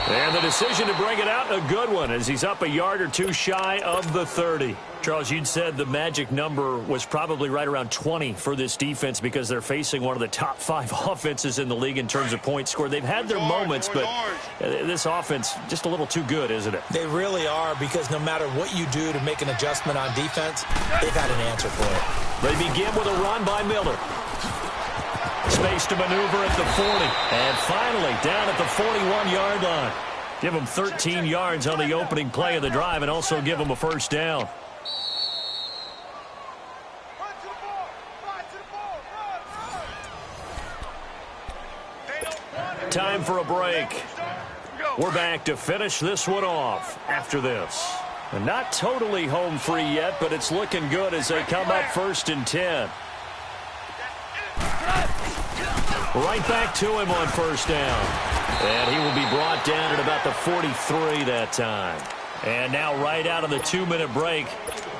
And the decision to bring it out, a good one, as he's up a yard or 2 shy of the 30. Charles, you'd said the magic number was probably right around 20 for this defense because they're facing one of the top 5 offenses in the league in terms of points scored. They've had their moments, but this offense just a little too good, isn't it? They really are, because no matter what you do to make an adjustment on defense, they've had an answer for it. They begin with a run by Miller. Space to maneuver at the 40. And finally, down at the 41-yard line. Give them 13 yards on the opening play of the drive and also give them a 1st down. Time for a break. We're back to finish this one off after this. And not totally home free yet, but it's looking good as they come up 1st and 10. Right back to him on 1st down. And he will be brought down at about the 43 that time. And now right out of the 2-minute break,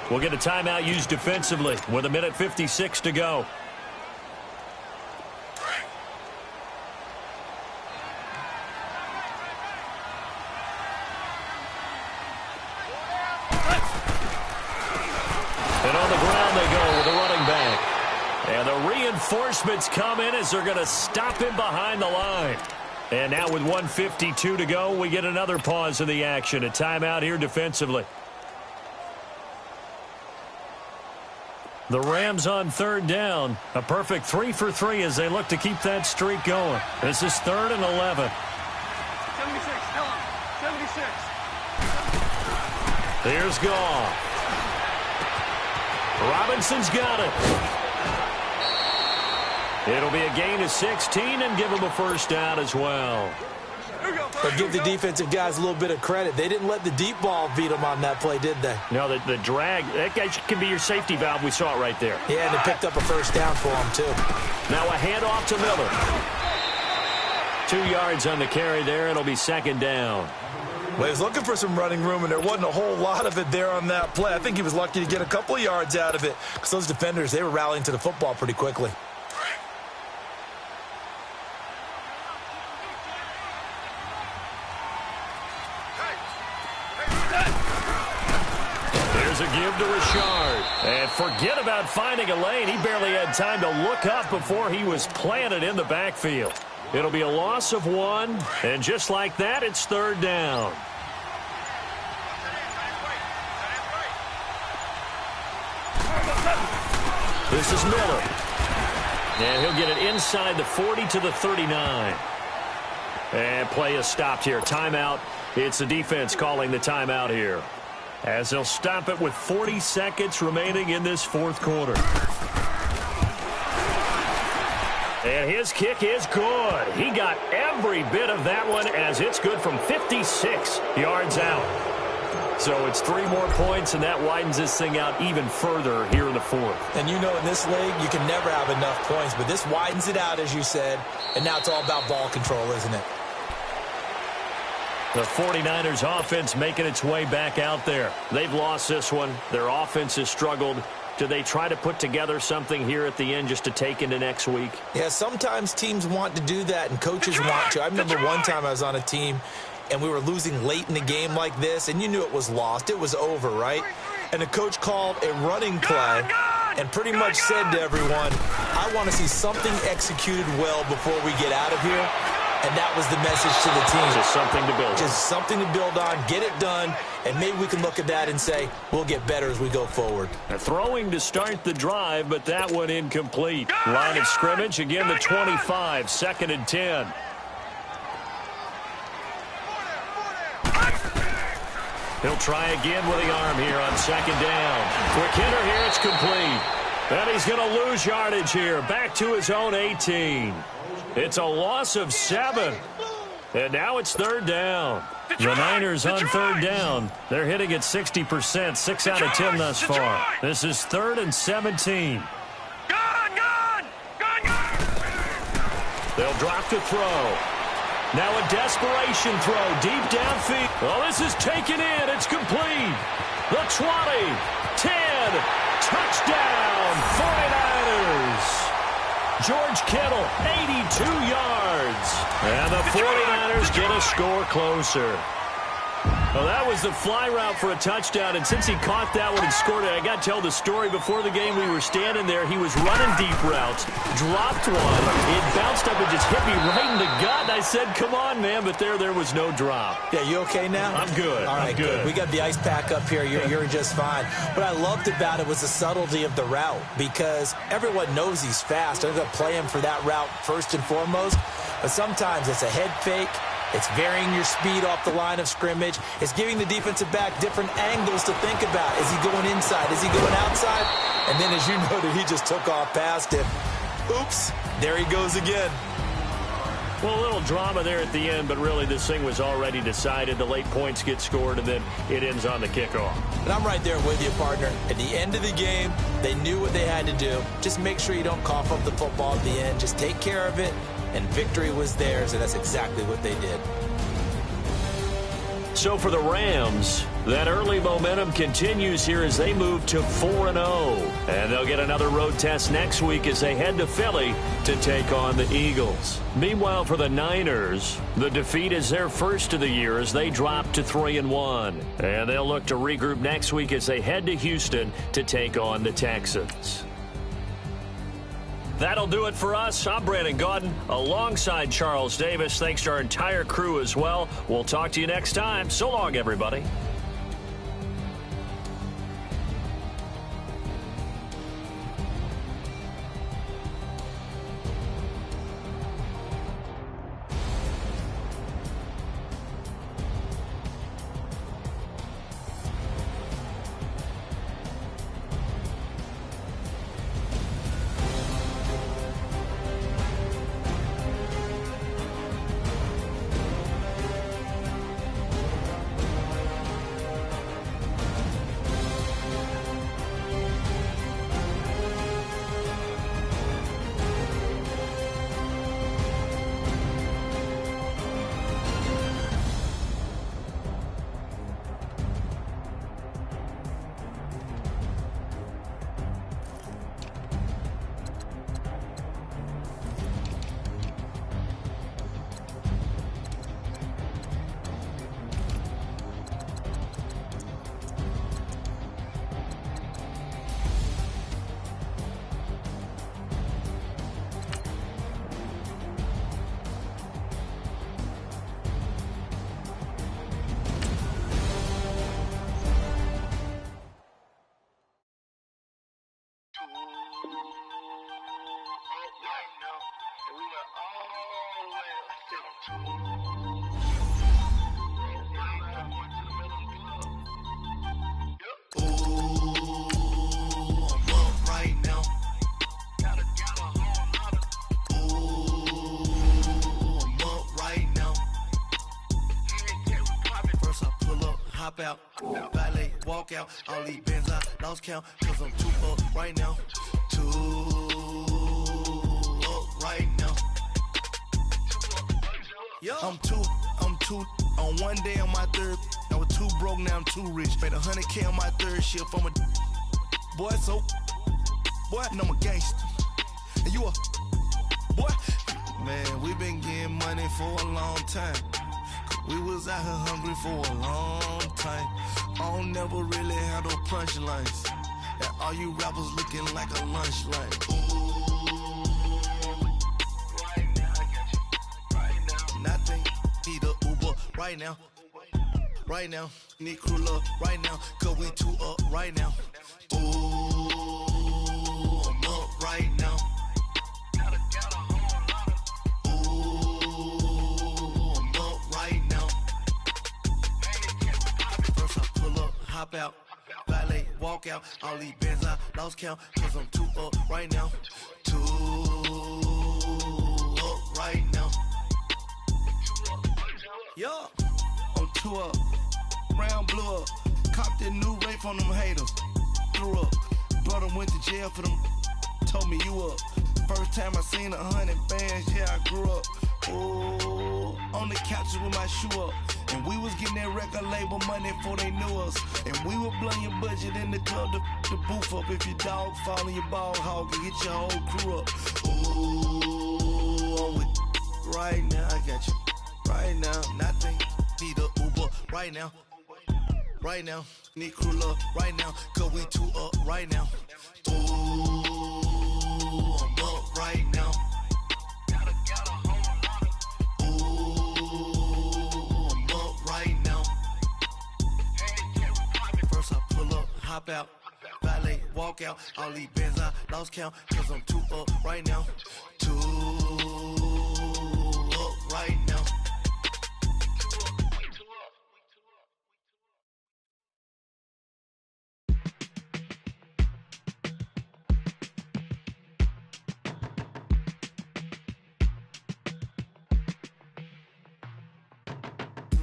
we'll get a timeout used defensively with 1:56 to go. And on the ground they go with a running back. And the reinforcements come in as they're going to stop him behind the line. And now with 1:52 to go, we get another pause in the action. A timeout here defensively. The Rams on 3rd down. A perfect 3 for 3 as they look to keep that streak going. This is 3rd and 11. 76, tell him. 76. Here's Goff. Robinson's got it. It'll be a gain of 16 and give them a first down as well. But give the defensive guys a little bit of credit. They didn't let the deep ball beat them on that play, did they? No, the drag, that guy can be your safety valve. We saw it right there. Yeah, and they picked up a first down for them, too. Now a handoff to Miller. 2 yards on the carry there. It'll be 2nd down. Well, he was looking for some running room, and there wasn't a whole lot of it there on that play. I think he was lucky to get a couple of yards out of it because those defenders, they were rallying to the football pretty quickly. Here's a give to Richard. And forget about finding a lane. He barely had time to look up before he was planted in the backfield. It'll be a loss of 1, and just like that, it's 3rd down. This is Miller. And he'll get it inside the 40 to the 39. And play is stopped here. Timeout. It's the defense calling the timeout here, as they'll stop it with 40 seconds remaining in this 4th quarter. And his kick is good. He got every bit of that one as it's good from 56 yards out. So it's 3 more points, and that widens this thing out even further here in the 4th. And you know in this league, you can never have enough points, but this widens it out, as you said, and now it's all about ball control, isn't it? The 49ers offense making its way back out there. They've lost this one. Their offense has struggled. Do they try to put together something here at the end just to take into next week? Yeah, sometimes teams want to do that, and coaches want to. I remember one time I was on a team, and we were losing late in the game like this, and you knew it was lost. It was over, right? And the coach called a running play and pretty much said to everyone, I want to see something executed well before we get out of here. And that was the message to the team. Just something to build on. Just something to build on, get it done, and maybe we can look at that and say, we'll get better as we go forward. Throwing to start the drive, but that one incomplete. Line of scrimmage, again the 25, 2nd and 10. He'll try again with the arm here on 2nd down. Quick hitter here, it's complete. And he's going to lose yardage here, back to his own 18. It's a loss of 7. And now it's 3rd down. The Niners on 3rd down. They're hitting at 60%, 6 out of 10 thus far. This is 3rd and 17. They'll drop to throw. Now a desperation throw deep downfield. Oh, this is taken in. It's complete. The 20, 10, touchdown, 49ers. George Kittle, 82 yards. And the 49ers get a score closer. Well, that was the fly route for a touchdown, and since he caught that one and scored it, I got to tell the story. Before the game, we were standing there. He was running deep routes, dropped one. It bounced up and just hit me right in the gut. And I said, come on, man, but there was no drop. Yeah, you okay now? I'm good. All right, I'm good. We got the ice pack up here. You're just fine. What I loved about it was the subtlety of the route, because everyone knows he's fast. They're going to play him for that route first and foremost, but sometimes it's a head fake. It's varying your speed off the line of scrimmage. It's giving the defensive back different angles to think about. Is he going inside? Is he going outside? And then, as you noted, he just took off past him. Oops, there he goes again. Well, a little drama there at the end, but really this thing was already decided. The late points get scored, and then it ends on the kickoff. And I'm right there with you, partner. At the end of the game, they knew what they had to do. Just make sure you don't cough up the football at the end. Just take care of it. And victory was theirs, and that's exactly what they did. So for the Rams, that early momentum continues here as they move to 4-0. And they'll get another road test next week as they head to Philly to take on the Eagles. Meanwhile, for the Niners, the defeat is their first of the year as they drop to 3-1. And they'll look to regroup next week as they head to Houston to take on the Texans. That'll do it for us. I'm Brandon Gaudin alongside Charles Davis. Thanks to our entire crew as well. We'll talk to you next time. So long, everybody. Out, valet, walk out, all these bands I lost count, cause I'm too up right now, too up right now. I'm too, on one day on my third, I was too broke, now I'm too rich, made 100K on my third shift, I'm a boy, so, boy, and I'm a gangster, and you a, boy, man, we been getting money for a long time. We was out here hungry for a long time. I don't never really handle punchlines. And all you rappers looking like a lunch line. Ooh, right now, I got you. Right now. Nothing, need a Uber right now. Right now, need crew love right now. Cause we too up right now. Ooh, I'm up right now. Hop out, valet, walk out, all these bands I lost count, cause I'm too up right now, too up right now. Yo, I'm too up, round blew up, copped that new rape from them haters, threw up, brother went to jail for them, told me you up, first time I seen 100 bands, yeah I grew up, ooh, on the couches with my shoe up. And we was getting that record label money before they knew us. And we were blowing your budget in the club to boof up. If your dog fall in your ball hog and get your whole crew up. Ooh, I'm with right now, I got you. Right now, nothing, need a Uber right now. Right now, need crew love right now. Cause we too up right now. Ooh, I'm up right now. Hop out, valet, walk out, all these bands I lost count, cause I'm too up right now, too up right now.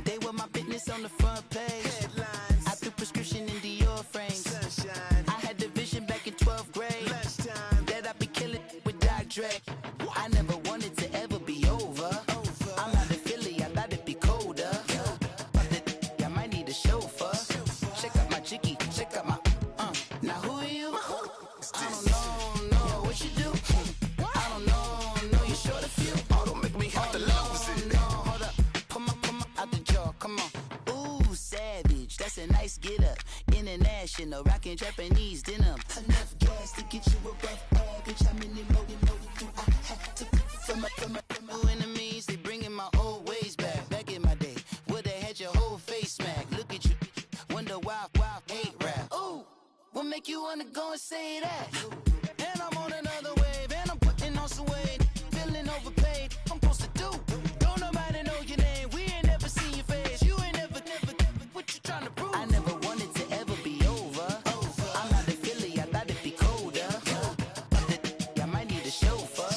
They were my business on the front page. Headlines. I threw prescription in Dior frames. Sunshine. I had the vision back in 12th grade. Lunchtime. That I'd be killing with Dr. Dre. I never wanted to ever be over. I'm out of Philly, I thought it'd be colder. But I a nice get up. International, rockin' Japanese denim. Enough gas to get you a rough average. How many more do I have to from my enemies? They bringing my old ways back. Back in my day, where they had your whole face smacked. Look at you, wonder why hate rap. Ooh, what make you wanna go and say that? And I'm on another wave, and I'm putting on some weight. Feeling overpaid, I'm supposed to do. Don't nobody know your name, we ain't never seen your face. You ain't never, what you trying to prove? I never wanted to ever be over. I'm not a Philly, I thought it'd be colder. I might need a chauffeur.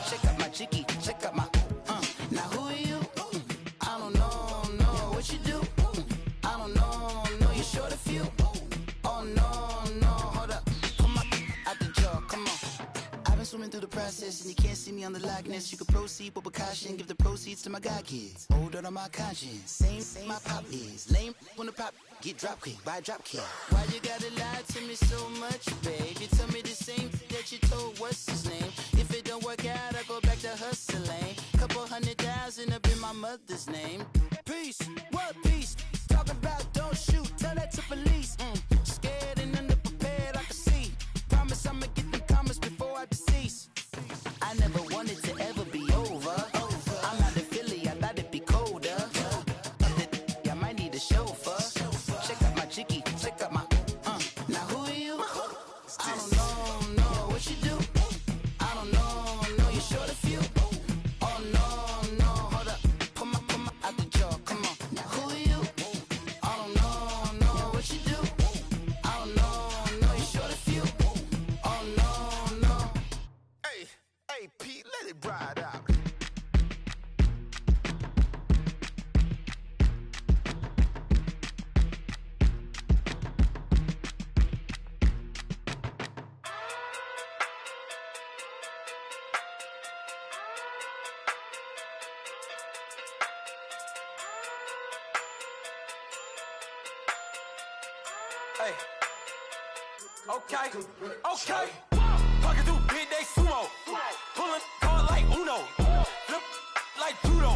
Check out my chicky, check out my, now who are you? I don't know what you do. I don't know, you're short a few. Oh no, hold up, come on, out the jaw, come on. I've been swimming through the process and you can't see me on the likeness. You can proceed with caution, give the proceeds to my god kids. Hold on my conscience, same my pop is. Lame when the pop get drop quick, buy drop kick. Why you gotta lie to me so much, babe? You tell me the same that you told what's his name. If it don't work out, I go back to hustling. Couple 100,000 up in my mother's name. Peace, what peace? Talking about don't shoot, tell that to police. Scared and underprepared, I can see. Promise I'ma get them comments before I decease. I never wanted to ever be over. I'm not a Philly, I thought it'd be colder. I might need a chauffeur. Check out my chicky, check out my, now who are you? I don't know what you do. I don't know, you're short a few. Oh no, hold up, come on, out the jaw, come on. Now who are you? I don't know what you do. I don't know, you're short a few. Oh no. Hey, Pete, let it ride out. Hey. Okay. Pocket through big day sumo. Pulling card like Uno. Flip like judo.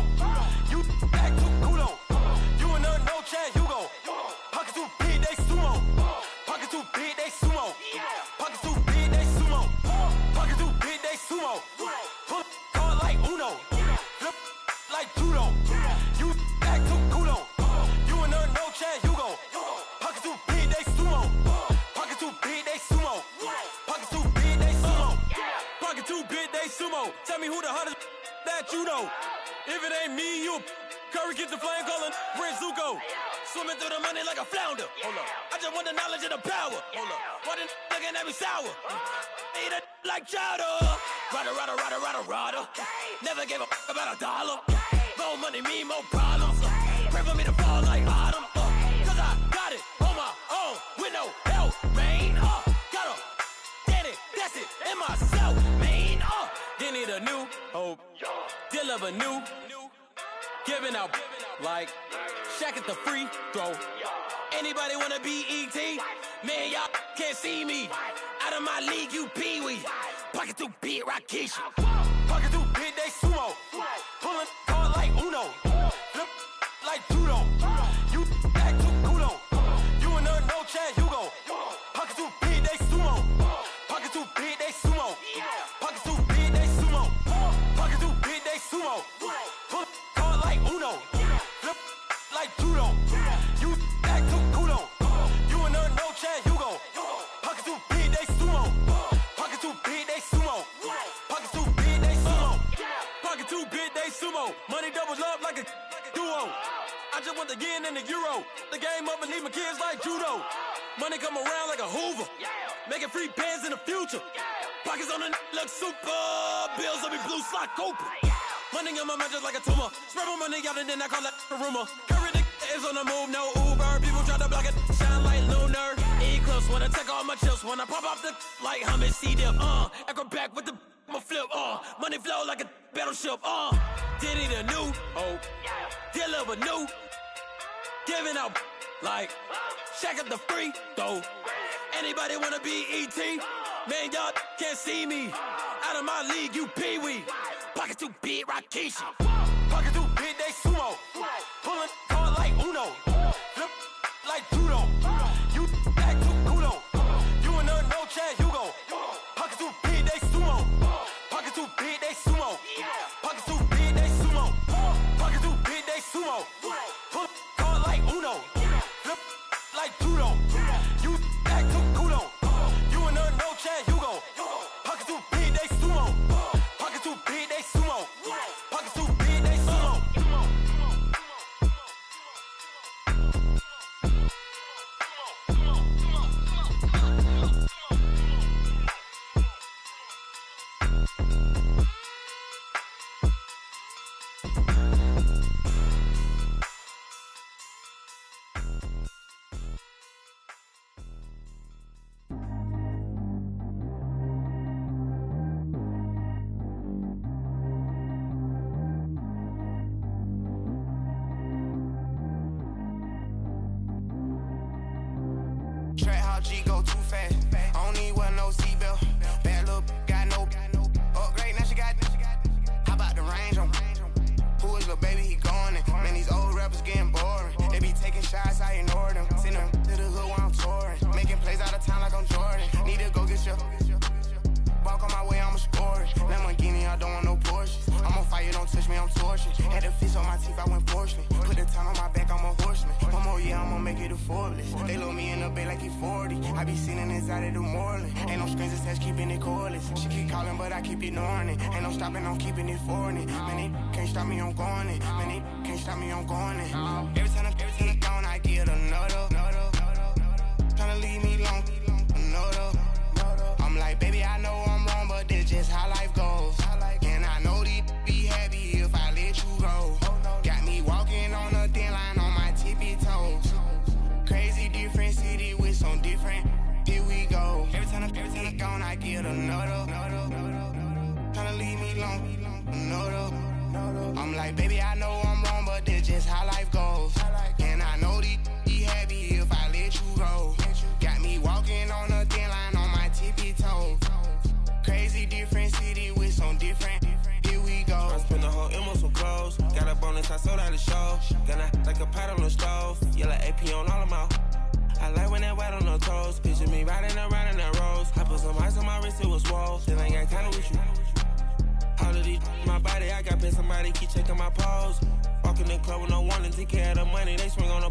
You back to kudo. You and her no chance, you go. Pocket through big day sumo. Pocket through big day sumo. Pocket through big day sumo. Pocket through big day sumo. Pull card like Uno. Flip like judo. You back to kudo. You and her no chance, you go. Pocket through big day sumo. Pocket through big day sumo. Pocket through big day sumo. Pocket through big day sumo. Tell me who the hottest that you know. If it ain't me, you Curry get the flame calling Prince Zuko. Swimming through the money like a flounder. Hold up. I just want the knowledge and the power. Hold up. Why the looking at me sour? Eat it like chowder. Rada. Never gave a about a dollar. More money mean more problems. Pray for me to fall like autumn. Cause I got it on my own with no help, man. Got a daddy, that's it, and myself, man. They need a new hope. Deal of a new. Giving out like Shaq at the free throw. Anybody wanna be E.T.? Man, y'all can't see me. Out of my league, you pee-wee. Pocket through big Rakishi. Pocket through big day sumo. Pulling card like Uno. Flip like judo. You back to kudo. You and her no chance, you go. Pocket through big day sumo. Pocket through big day sumo. Pocket through big day sumo. Pocket through big day sumo. Pull card like Uno. Flip like judo. You back to kudo. You and her no chance, you go. Pocket through big day sumo. Pocket through big day sumo. Pocket through big day sumo. Pocket through big day sumo. Money doubles up like a duo. I just want the yen and the euro. The game up and leave my kids like judo. Money come around like a Hoover. Making free bands in the future. Pockets on the look super. Bills on me blue slot Cooper. Money in my mouth just like a tumor. Spread my money out and then I call that a rumor. Curry the is on the move, no Uber. People try to block it, shine like lunar. Eclipse wanna take all my chips. When I pop off the like hummus C-dip. Acrobat with the I'ma flip. Money flow like a battleship. Did it a new hope. Deal of a new. Giving out like Shaq at the free throw. Anybody wanna be E.T.? Man, y'all can't see me. Out of my league, you pee-wee. Pocket too big, Rakishi. Pocket too big, they sumo. Pulling card like Uno. Flip like judo. You act too cool on. You in a no chance, you gon' pockets too big, they sumo. Pockets too big, they sumo. Pockets too big, they sumo. Pockets too big, they sumo. Pull card like Uno. Flip like judo. You act too cool on. You in a no chance, you gon' pockets too big, they sumo. Pockets too big, they sumo. Pockets too big, they sumo. Track how G go too fast. I don't need wear no seatbelt. Bad little got no upgrade. Now she got. How about the range on? Who is little baby? He going in. Man, these old rappers getting boring. They be taking shots, I ignore them. Send them to the hood while I'm touring. Making plays out of town like I'm Jordan. Need to go get your. Walk on my way, I'ma score it. Lamborghini, I don't want no Porsches. I'm on fire, don't touch me, I'm torching. Had the fish on my teeth, I went porcelain. Put the town on my back, I'm a horseman. One more year, I'ma make it a Forbes. They load me in the bay like he 40. I be sitting inside of the Moreland. Ain't no strings attached, keeping it cordless. She keep calling, but I keep ignoring it. Ain't no stopping, I'm keeping it foreign it. Man, they can't stop me, I'm going it. Man, they can't stop me, I'm going it. Every time I'm gone, I get another. Tryna leave me long, another. I'm like, baby, I know I'm wrong, but this just how life goes. And I know these be happy if I let you go. Got me walking on a thin line on my tippy toes. Crazy different city with some different. Here we go. Every time I'm gone, I get another. Tryna leave me long, another. I'm like, baby, I know I'm wrong, but this just how life goes. And I know these be happy if I let you go. Got me walking on a thin line on my tippy toes. Crazy different city with some different. Here we go. I spent the whole M on some clothes. Got a bonus, I sold out the show. Gonna like a pot on the stove. Yellow AP on all of my. I like when that white on the toes. Picture me riding around in that rose. I put some ice on my wrist, it was swole. Still ain't got time with you. All of these my body, I got pay somebody keep checking my pose. Walking in the club with no warning, take care of the money. They swing on the.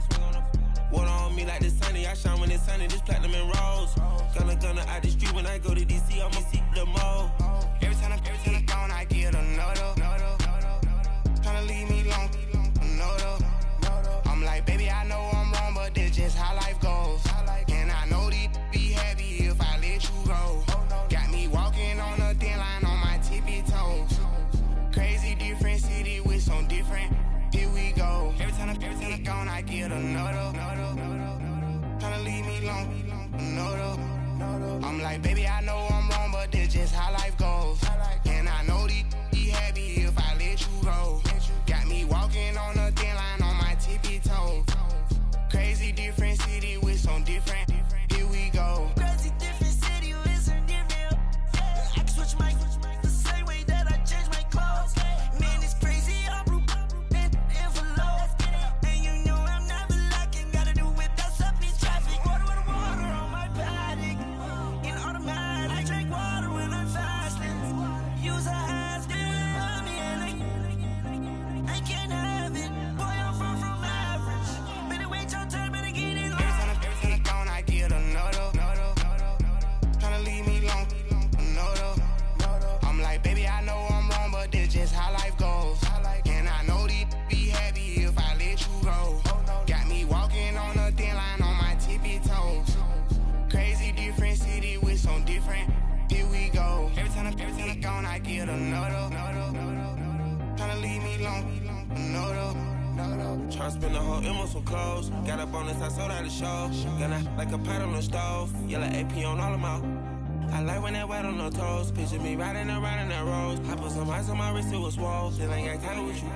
Water on me like the sunny, I shine when it's sunny, this platinum and rose. Gonna out the street when I go to DC, I'ma see the mo. Every time I'm gone, I get another. Tryna leave me long, another. I'm like, baby, I know I'm wrong, but this just how life goes. And I know these be happy if I let you go. Got me walking on a thin line on my tippy toes. Crazy different city with some different. Here we go. Every time I'm gone, I get another. Tryna leave me long, another. I'm like, baby, I know I'm wrong, but this just how life goes. And I know these be happy if I let you go. Got me walking on a thin line on my tippy toes. Crazy different city with some different. Here we go. Crazy different city with some different. I can switch my the same way that I change my clothes. Man, it's crazy. I'm envelope. And you know I'm never lacking. Gotta do it, that's up in traffic. Water with water on my paddock. In automatic. I drink water when I'm fasting. Use a has been on me and I can't have it. Boy, I'm far from average. Better wait your turn, better get in line. Every time I'm gone, I get another. Tryna leave me long, another. I'm like, baby, I know I'm wrong, but this just how life goes. And I know these be happy if I let you go. Got me walking on a thin line on my tippy toes. Crazy different city with some different. Here we go. Every time I'm gone, I get another. Tryna leave me long, another. Tryna spend the whole M on some clothes. Got a bonus, I sold out the show. Gonna like a pot on the stove. Yellow AP on all of my. I like when that white on the toes. Picture me riding around in that rose. I put some ice on my wrist, it was swole. Still ain't got time with you.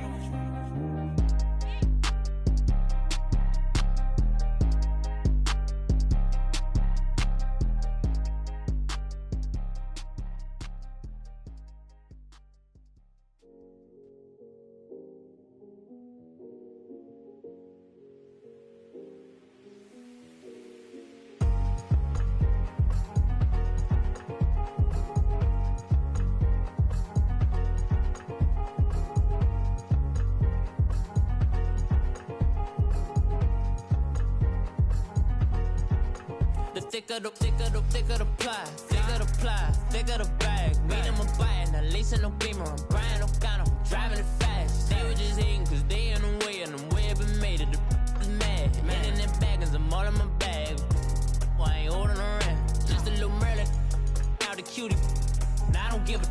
thicker the pie, thicker the ply, thicker the bag. Meet them a buying, the lace in no beamer. I'm Brian O'Connor, driving it fast. They were just hating cause they in the way, and the way it been made it. The is mad. In them baggins, I'm all in my bag. Well, I ain't holding around. Just a little Merlin, out the cutie. Now I don't give a.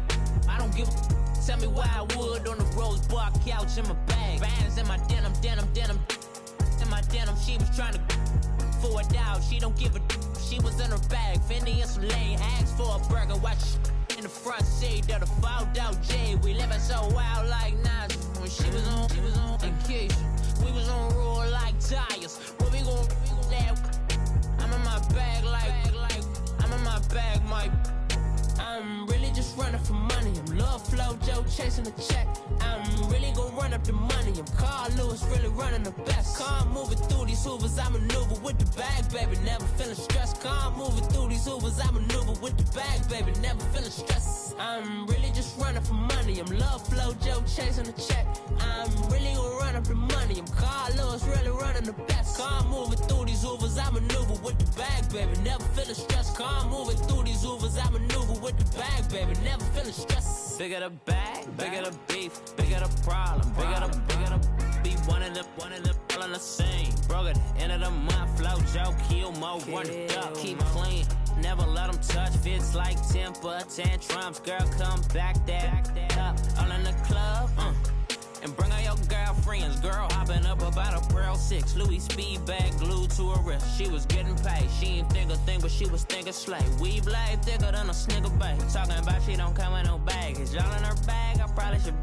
Tell me why I would on the rose bar couch in my bag. Bands in my denim. In my denim, she was trying to for it out. She don't give a. She was in her bag. Fendi and some lane hags for a burger. Watch in the front seat of the fouled out J. We living so wild like Nas. When she was on vacation, we was on roll like tires. What we gon' laugh? I'm in my bag like I'm in my bag, Mike. I'm really just running for money. I'm Love Flow Joe chasing the check. I'm really gonna run up the money. I'm Carl Lewis, really running the best. Calm moving through these hoovers, I maneuver with the bag, baby. Never feeling stressed. Calm moving through these hoovers, I maneuver with the bag, baby. Never feeling stressed. I'm really just running for money. I'm Love Flow Joe chasing the check. I'm really gonna run up the money. I'm Carl Lewis, really running the best. Calm moving through these hoovers, I maneuver with the bag, baby. Never feeling stressed. Calm moving through these hoovers, I maneuver with the bag, baby. Never feeling stressed. Bigger the bag, bigger the beef, bigger the problem, bigger the be one of the all in the same. Broke at the end of the month, flow Joe, kill mo, run it up, keep clean. Never let them touch, fits like temper tantrums. Girl, come back that up, all in the club, and bring all your girlfriends. Girl hopping up about a Pearl 6 Louis speed bag glued to her wrist. She was getting paid, she ain't think a thing, but she was thinking slay. Weave blade thicker than a snigger bag. Talking about she don't come with no baggage. Y'all in her bag, I probably should.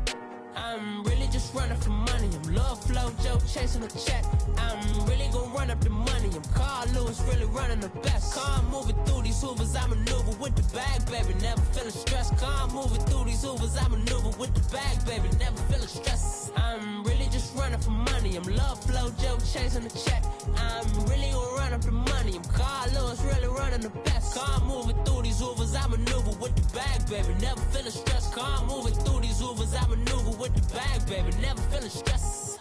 I'm really just running for money. I'm Love Flow Joe chasing a check. I'm really gonna run up the money. I'm Carl Lewis, really running the best. Calm moving through these hoovers, I maneuver with the bag, baby. Never feeling stressed. Calm moving through these hoovers, I maneuver with the bag, baby. Never feeling stressed. I'm really just running for money. I'm Love Flow Joe chasing a check. I'm really gonna run up the money. I'm Carl Lewis, really running the best. Calm moving through these hoovers, I maneuver with the bag, baby. Never feeling stressed. Calm moving through these hoovers, I maneuver with the bag, baby. Never feeling stressed.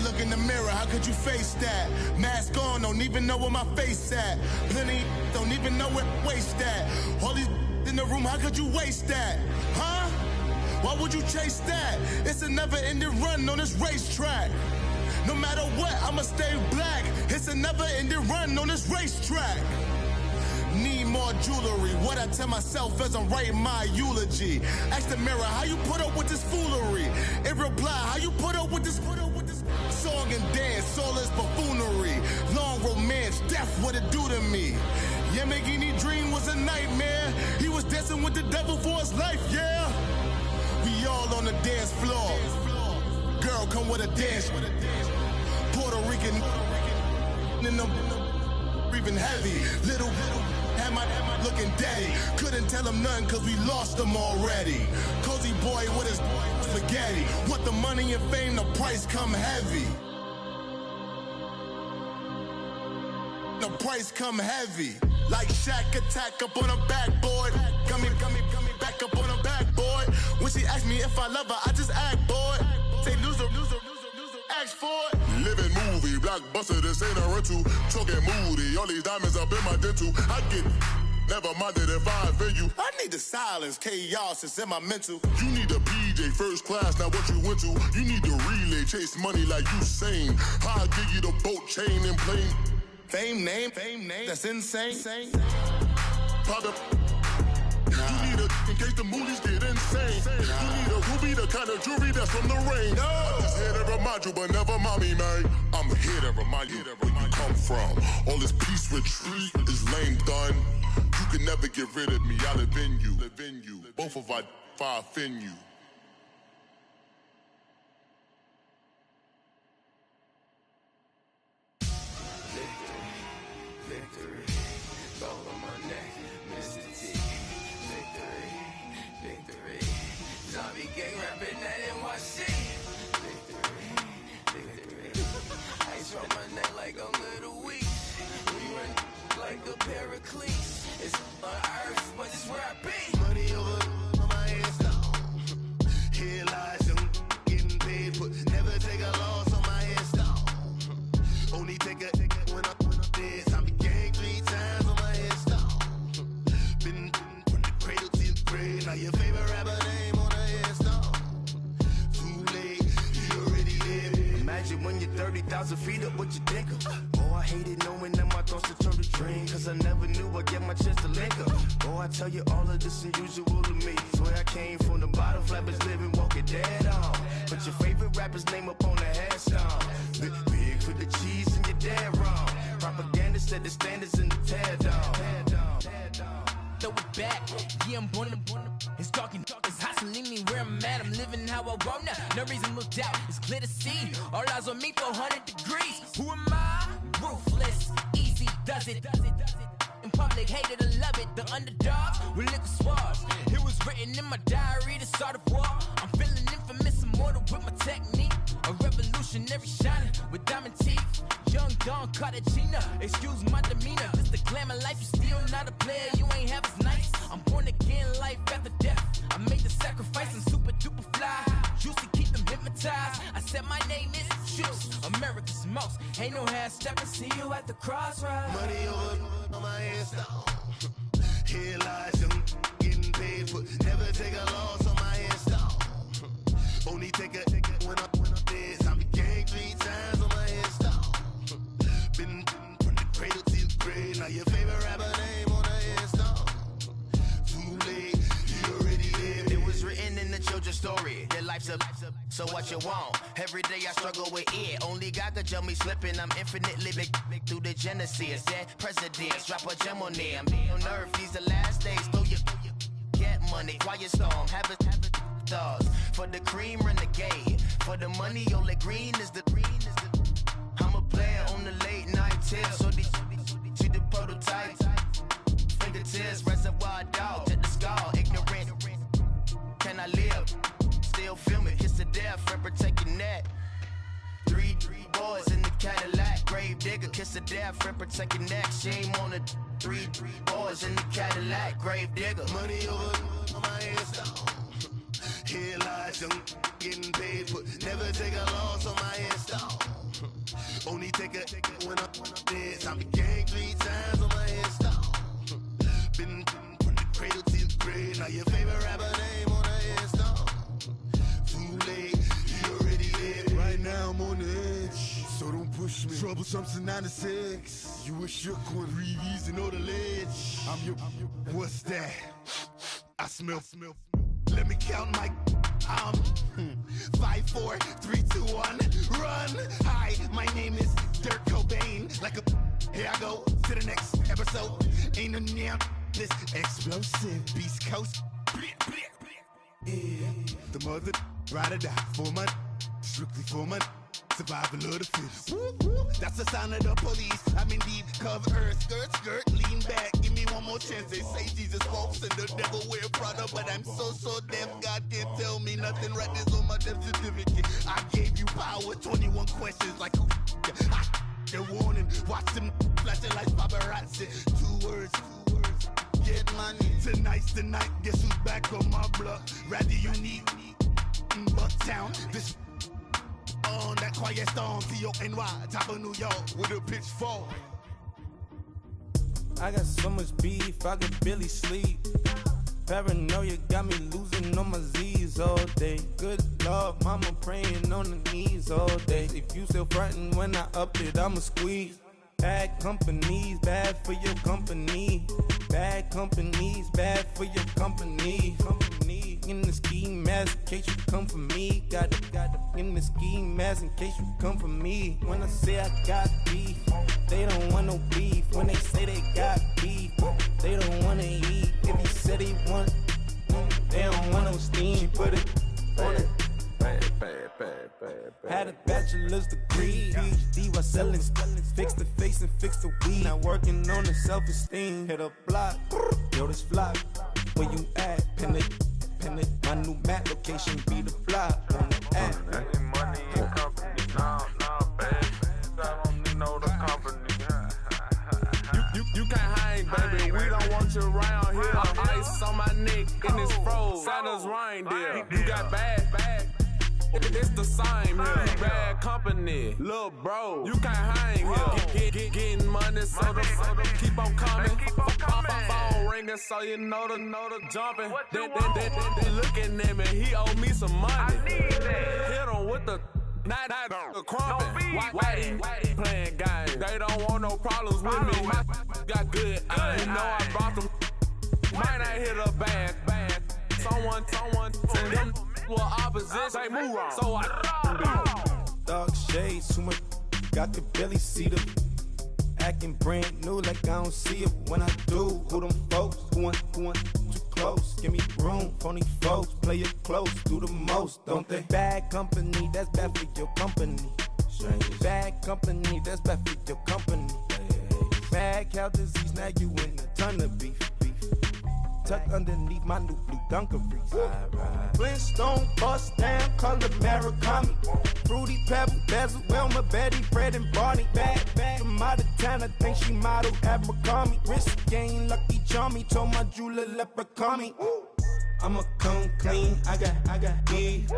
Look in the mirror, how could you face that? Mask on, don't even know where my face at. Plenty don't even know where waste at. All these in the room, how could you waste that? Huh? Why would you chase that? It's a never-ending run on this racetrack. No matter what, I'ma stay black. It's a never-ending run on this racetrack. Need more jewelry. What I tell myself as I'm writing my eulogy. Ask the mirror, how you put up with this foolery? It reply, how you put up with this song and dance, all this buffoonery. Long romance, death, what it do to me? Yamagini dream was a nightmare. He was dancing with the devil for his life, yeah. We all on the dance floor. Girl, come with a dance. Puerto Rican in them breathing heavy. Little had my looking daddy. Couldn't tell him nothing cause we lost him already. Cozy boy with his spaghetti. Want the money and fame, the price come heavy. The price come heavy. Like Shaq attack up on a backboard. Coming back up on a backboard. When she asked me if I love her, I just act bored. Say loser, ask for it. Living movie, blockbuster, this ain't a rental. Talking moody, all these diamonds up in my dental. I get never minded if I offend you. I need the silence, chaos is in my mental. You need a PJ, first class, not what you went to. You need the relay, chase money like you sane. I'll give you the boat, chain, and plane. Fame name, that's insane. Pop up. You need a, in case the movies get insane. You need a ruby, the kind of jewelry that's from the rain. I'm just here to remind you, but never mind me, man. I'm here to remind you where you come from. All this peace retreat is lame done. You can never get rid of me, I live in you. Both of our five in you. the gang rapping that in my shit. I draw my neck like a little weak. We run like a Pericles. It's on earth, but it's where I be. Money over my head down. Here lies them getting paid, but never take a loss on my head down. Only take a when I'm dead. I be gang 3 times on my head down. Been from the cradle to the grave. Now your favorite rapper name on the headstone. Too late, you already there. Imagine when you're 30,000 feet up, what you think of? Oh, I hated knowing that my thoughts to turn to dream, cause I never knew I'd get my chance to link up. Oh, I tell you all of this unusual to me. Swear I came from the bottom, flappers living, walking dead on. Put your favorite rapper's name up on the headstone. Big for the cheese and you're dead wrong. Propaganda set the standards in the tear down. Throw it back, yeah, I'm born to it's talking, it's hustling me where I'm at. I'm living how I want now. No reason to look out, it's clear to see. All eyes on me, 400 degrees. Who am I? Ruthless, easy, does it. In public, hated to love it. The underdogs with liquor swabs. It was written in my diary to start a war. I'm feeling infamous, immortal with my technique. A revolutionary shining with diamond teeth. Young Don Cartagena, excuse my demeanor. This the glamour life, you still not a player. You ain't half as nice. I'm born again, life after death. I made the sacrifice, I'm super duper fly. Used to keep them hypnotized. I said my name is Juice, America's most. Ain't no half stepping, see you at the crossroads. Money over on my headstone. Here lies them getting paid, but never take a loss on my headstone. Only take a when I'm dead. I be gang 3 times on my headstone. Been from the cradle to the grave. Now your favorite rapper name on the headstone. Too late, you already there. It was written in the children's story. Your life's a so what you want. Every day I struggle with it. Only God could jump me slipping. I'm infinitely big through the genesis. Dead presidents, drop a gem on them. On earth, these the last days. Throw your get money, quiet storm. Have it thoughts. For the cream, renegade. For the money, only green is the. I'm a player on the late night tip. So these see the prototype. Fingertips, reservoir dog to the skull. Ignorant. Can I live? Still film it, kiss to death, friend protecting that. 3 boys in the Cadillac, grave digger, kiss to death, friend protecting that. Shame on the 3 boys in the Cadillac, grave digger. Money over on my headstone. Here lies them getting paid, but never take a loss on my headstone. Only take a when I'm dead. I be gang 3 times on my headstone. Been from the cradle to the grave. Now your favorite rapper name on the headstone. Too late, you already there. Right now I'm on the edge, so don't push me. Troublesome to 96. You a shook one, breathe easy, know the ledge. I'm your, what's that? I smell. Let me count my. I'm 5, 4, 3, 2, 1. Run. Hi, my name is Dirk Cobain. Like a. Here I go to the next episode. Ain't no damn this explosive Beast Coast. Yeah. The mother ride or die for my strictly for my survival of the fittest. That's the sound of the police. I'm indeed cover earth, skirt, lean back. Give me one more chance. They say Jesus walks and the devil wear Prada, but I'm so deaf. God can't tell me nothing. Right there's on my death certificate. I gave you power. 21 questions like a warning. Watch them flashing like paparazzi. 2 words. Get money. Tonight's the night. Guess who's back on my block? Rather unique. Bucktown. This on that quiet storm. T-O-N-Y. Top of New York with a pitchfork. I got so much beef, I could barely sleep. Paranoia got me losing on my Z's all day. Good Lord, mama praying on the knees all day. If you still frontin' when I up it, I'ma squeeze. Bad companies, bad for your company. Bad companies, bad for your company. In the ski mask in case you come for me. Got it in the ski mask in case you come for me. When I say I got beef, they don't want no beef. When they say they got beef, they don't wanna eat. If he said he want, they don't want no steam. She put it on it. Had a bachelor's degree, PhD while selling. Fix the face and fix the weed. Now working on the self-esteem. Hit a block, yo this flock. Where you at? independent. My new map location be the fly on the app. I need money and company. Nah, baby. I don't need no the company. You can't hang, baby. We don't want you around here. Ice on my neck in this froze. Santa's reindeer. You got bad. It's the same here. You bad company, little bro. You can't hang here. Getting money, so the keep on coming. Phone ringing, so you know the jumping. They looking at me. He owe me some money. Hit him with the night the crumping. Whitey playing games. They don't want no problems with me. My got good aim. You know I brought them. Might not hit a bad. Someone send them with opposition. Say move wrong. So I dark shades, too much. Got the belly seat up. Acting brand new like I don't see it when I do. Who them folks? Who want too close? Give me room, phony folks. Play it close, do the most, don't they? Bad company, that's bad for your company. Strangers. Bad company, that's bad for your company. Bad cow disease, now you in a ton of beef. Tucked underneath my new blue dungarees. Flintstone bust down, color Murakami. Fruity Pebble, Bezel, Wilma, Betty, Fred, and Barney. Bad from out of town, I think she modeled Abercrombie. Wrist game, Lucky Charmy, told my jeweler leprechaun me. I'ma come clean, I got beef.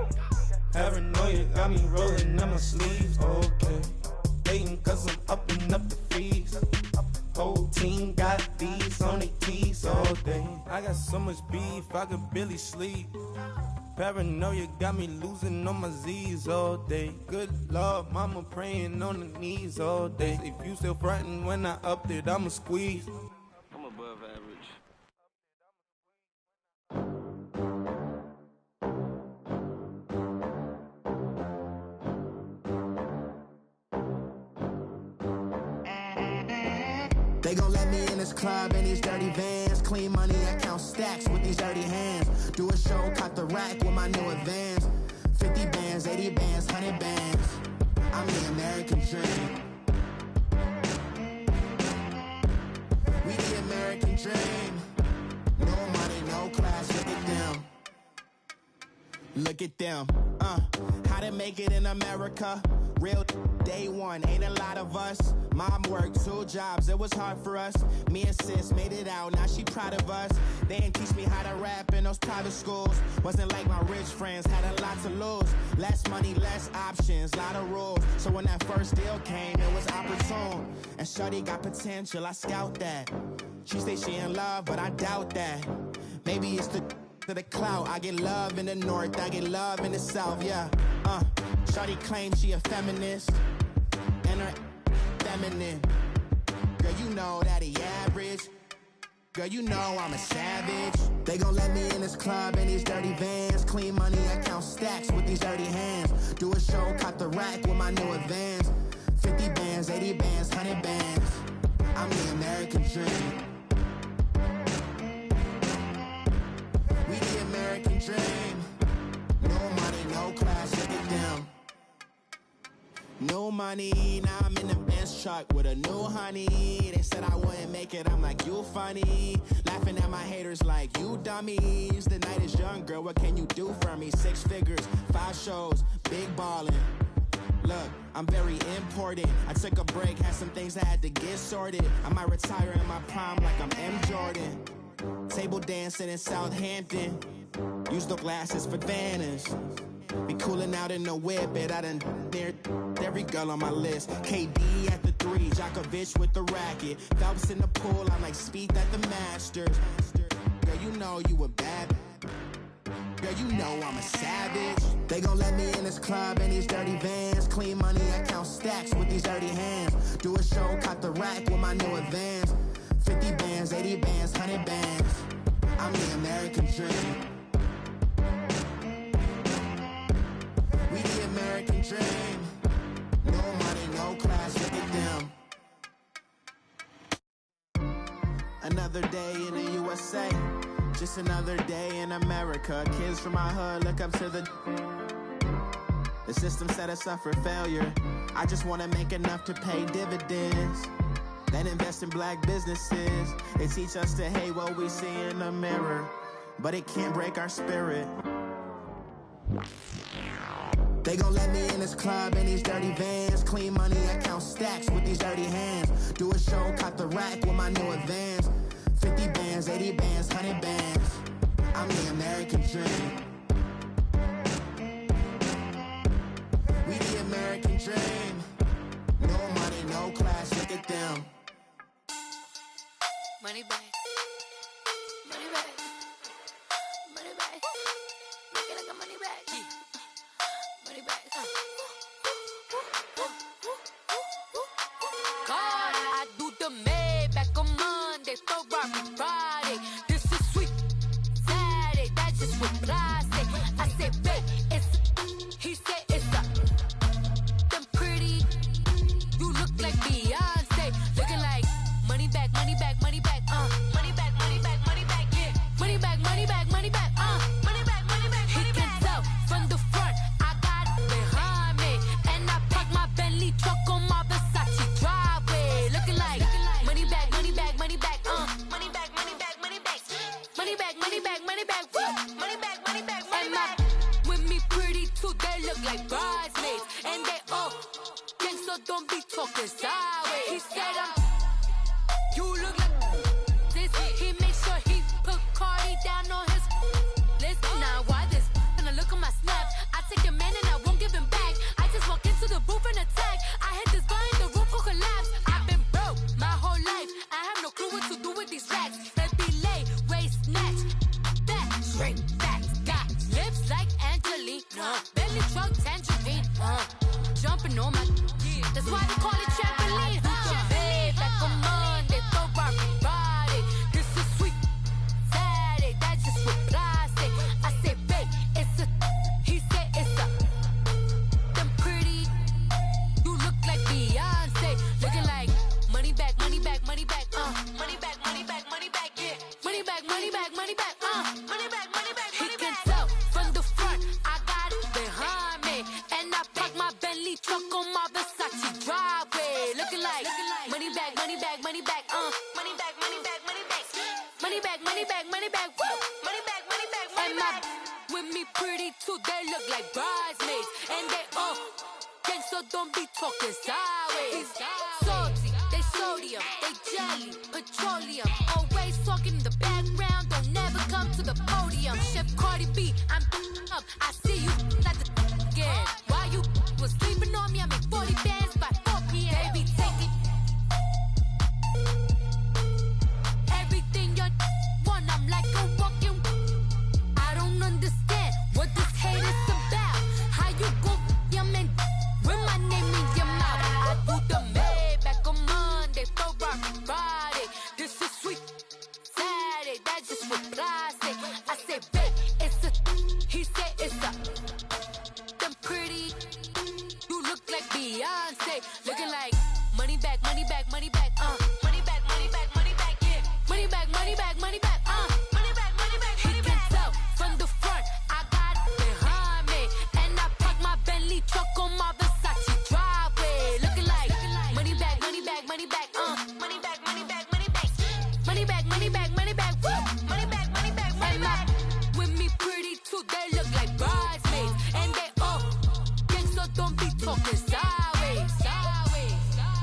Paranoia got me rolling on my sleeves. Okay, hating cause I'm upping up the fees. Whole team got these on their tees all day. I got so much beef, I could barely sleep. Paranoia got me losing on my Z's all day. Good Lord, mama praying on the knees all day. If you still frontin' when I upped it, I'ma squeeze. I'm above average. They gon' let me in this club in these dirty vans. Clean money, I count stacks with these dirty hands. Do a show, cut the rack with my new advance. 50 bands, 80 bands, 100 bands. I'm the American dream. We the American dream. No money, no class, look at them. Look at them, how to make it in America. Real day one, ain't a lot of us. Mom worked 2 jobs, it was hard for us. Me and sis made it out, now she proud of us. They didn't teach me how to rap in those private schools. Wasn't like my rich friends, had a lot to lose. Less money, less options, lot of rules. So when that first deal came, it was opportune. And shorty got potential, I scout that. She say she in love, but I doubt that. Maybe it's to the clout. I get love in the north, I get love in the south, yeah. Shorty claims she a feminist, and her feminine. Girl, you know that he average. Girl, you know I'm a savage. They gon' let me in this club in these dirty vans. Clean money, I count stacks with these dirty hands. Do a show, cut the rack with my new advance. 50 bands, 80 bands, 100 bands. I'm the American dream. We the American dream. No money, no class, look at them. No money, now I'm in the Benz truck with a new honey. They said I wouldn't make it, I'm like, you funny. Laughing at my haters like, you dummies. The night is young, girl, what can you do for me? 6 figures, 5 shows, big ballin'. Look, I'm very important. I took a break, had some things I had to get sorted. I might retire in my prime like I'm M. Jordan. Table dancing in Southampton. Use the glasses for Vanish. Be cooling out in the whip, but I done dared every girl on my list. KD at the 3, Djokovic with the racket. Phelps in the pool, I'm like Speed at the Masters. Girl, you know you a bad. Girl, you know I'm a savage. They gon' let me in this club in these dirty vans. Clean money, I count stacks with these dirty hands. Do a show, cut the rack with my new advance. 50 bands, 80 bands, 100 bands. I'm the American dream. We the American dream. No money, no class, look at them. Another day in the USA. Just another day in America. Kids from my hood look up to the system set us up for failure. I just wanna make enough to pay dividends. Then invest in black businesses. They teach us to hate what we see in the mirror. but it can't break our spirit. They gon' let me in this club in these dirty vans. Clean money, I count stacks with these dirty hands. Do a show, cop the rack with my new advance. 50 bands, 80 bands, 100 bands. I'm the American dream. We the American dream. No money, no class, look at them. Money back. Money back. Money back. Make it like a money back. Money back. God, I do the Maybach on Monday, Ferrari Friday. This is sweet Saturday, that's just with plastic. I said, babe, it's he said it's a them pretty. You look like Beyonce, looking like money back, money back, money back, money back, money back, money back, yeah, money back, money back, money back, money back, money back. He can tell from the front, I got it behind me, and I park my Bentley truck on my Versace driveway, looking like money back, money back, money back, money back, money back, money back, money back, money back, money back, money back, money back, money back. With me pretty too, they look like bridesmaids, and they all gang, so don't be talking sideways. He said you look like this. He makes sure he put Cardi down on his list. Now why this? When I look at my snap, I take a man and I won't give him back. I just walk into the booth and attack. I hit this guy in the roof will collapse. I've been broke my whole life. I have no clue what to do with these racks. They be lay, waist snatch, back, straight back. Got lips like Angelina, belly truck tangerine, jumping on my. That's why they call it trampoline. Babe, back on Monday, Ferrari Friday. This is sweet Saturday, that's just with plastic. I say, babe, it's a. He said it's a. Them pretty. You look like Beyonce, looking like money back, money back, money back, money back, money back, money back, yeah, money back, money back, money back, money back, money back. He can tell from the front, I got it behind me, and I park my Bentley truck on my Versace driveway, looking like money back, money back, money back, money back, money back, money back, money back, money back, money back, money back, money back, money back. With me pretty too, they look like bridesmaids, and they all gang, so don't be talking sideways. Salty, they sodium, they jelly, petroleum, always talking in the background, don't never come to the podium. Chef Cardi B, I'm up, I see you like the again. Why you was sleeping on me? I make 40 bands by 4 p.m. They be taking everything you want. I'm like a walking. I don't understand what this hate is about. How you go, your man, with my name in your mouth. I do the Maybach on Monday, Ferrari Friday. This is sweet Saturday, that's just with plastic. I say, babe, it's a. He said it's a. Them pretty. You look like Beyonce, looking like money back, money back, money back, money back, money back, money back, yeah, money back, money back, money back, money back, money back. He can tell from the front, I got it behind me, and I park my Bentley truck on my Versace driveway, looking like money back, money back, money back, money back, money back, money back, money back, money back, money back, money back, money back, money back. With me pretty too, they look like bridesmaids, and they all gang, so don't be talking sideways, sideways, sideways.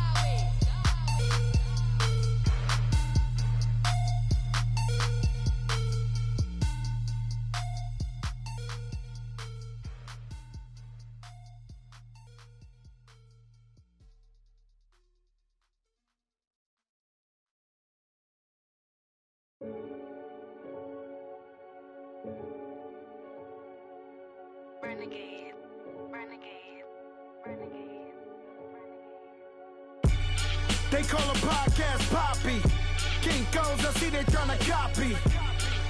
Renegade, renegade, renegade, They call a podcast Poppy. Kinkos, I see they tryna copy.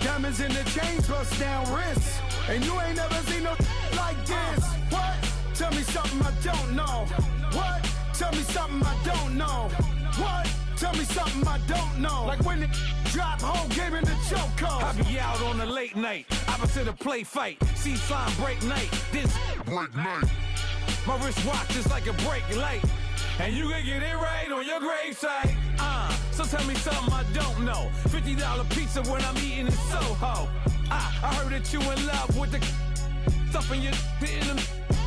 Diamonds in the chains, bust down wrists. And you ain't never seen no like this. What? Tell me something I don't know. What? Tell me something I don't know. What? Tell me something I don't know. Like when it drop, whole game in the chokehold. I be out on a late night, opposite a play fight. See sign break night, this break night. My wrist watch is like a brake light. And you can get it right on your gravesite. So So tell me something I don't know. $50 pizza when I'm eating in Soho. I heard that you in love with the stuff in your in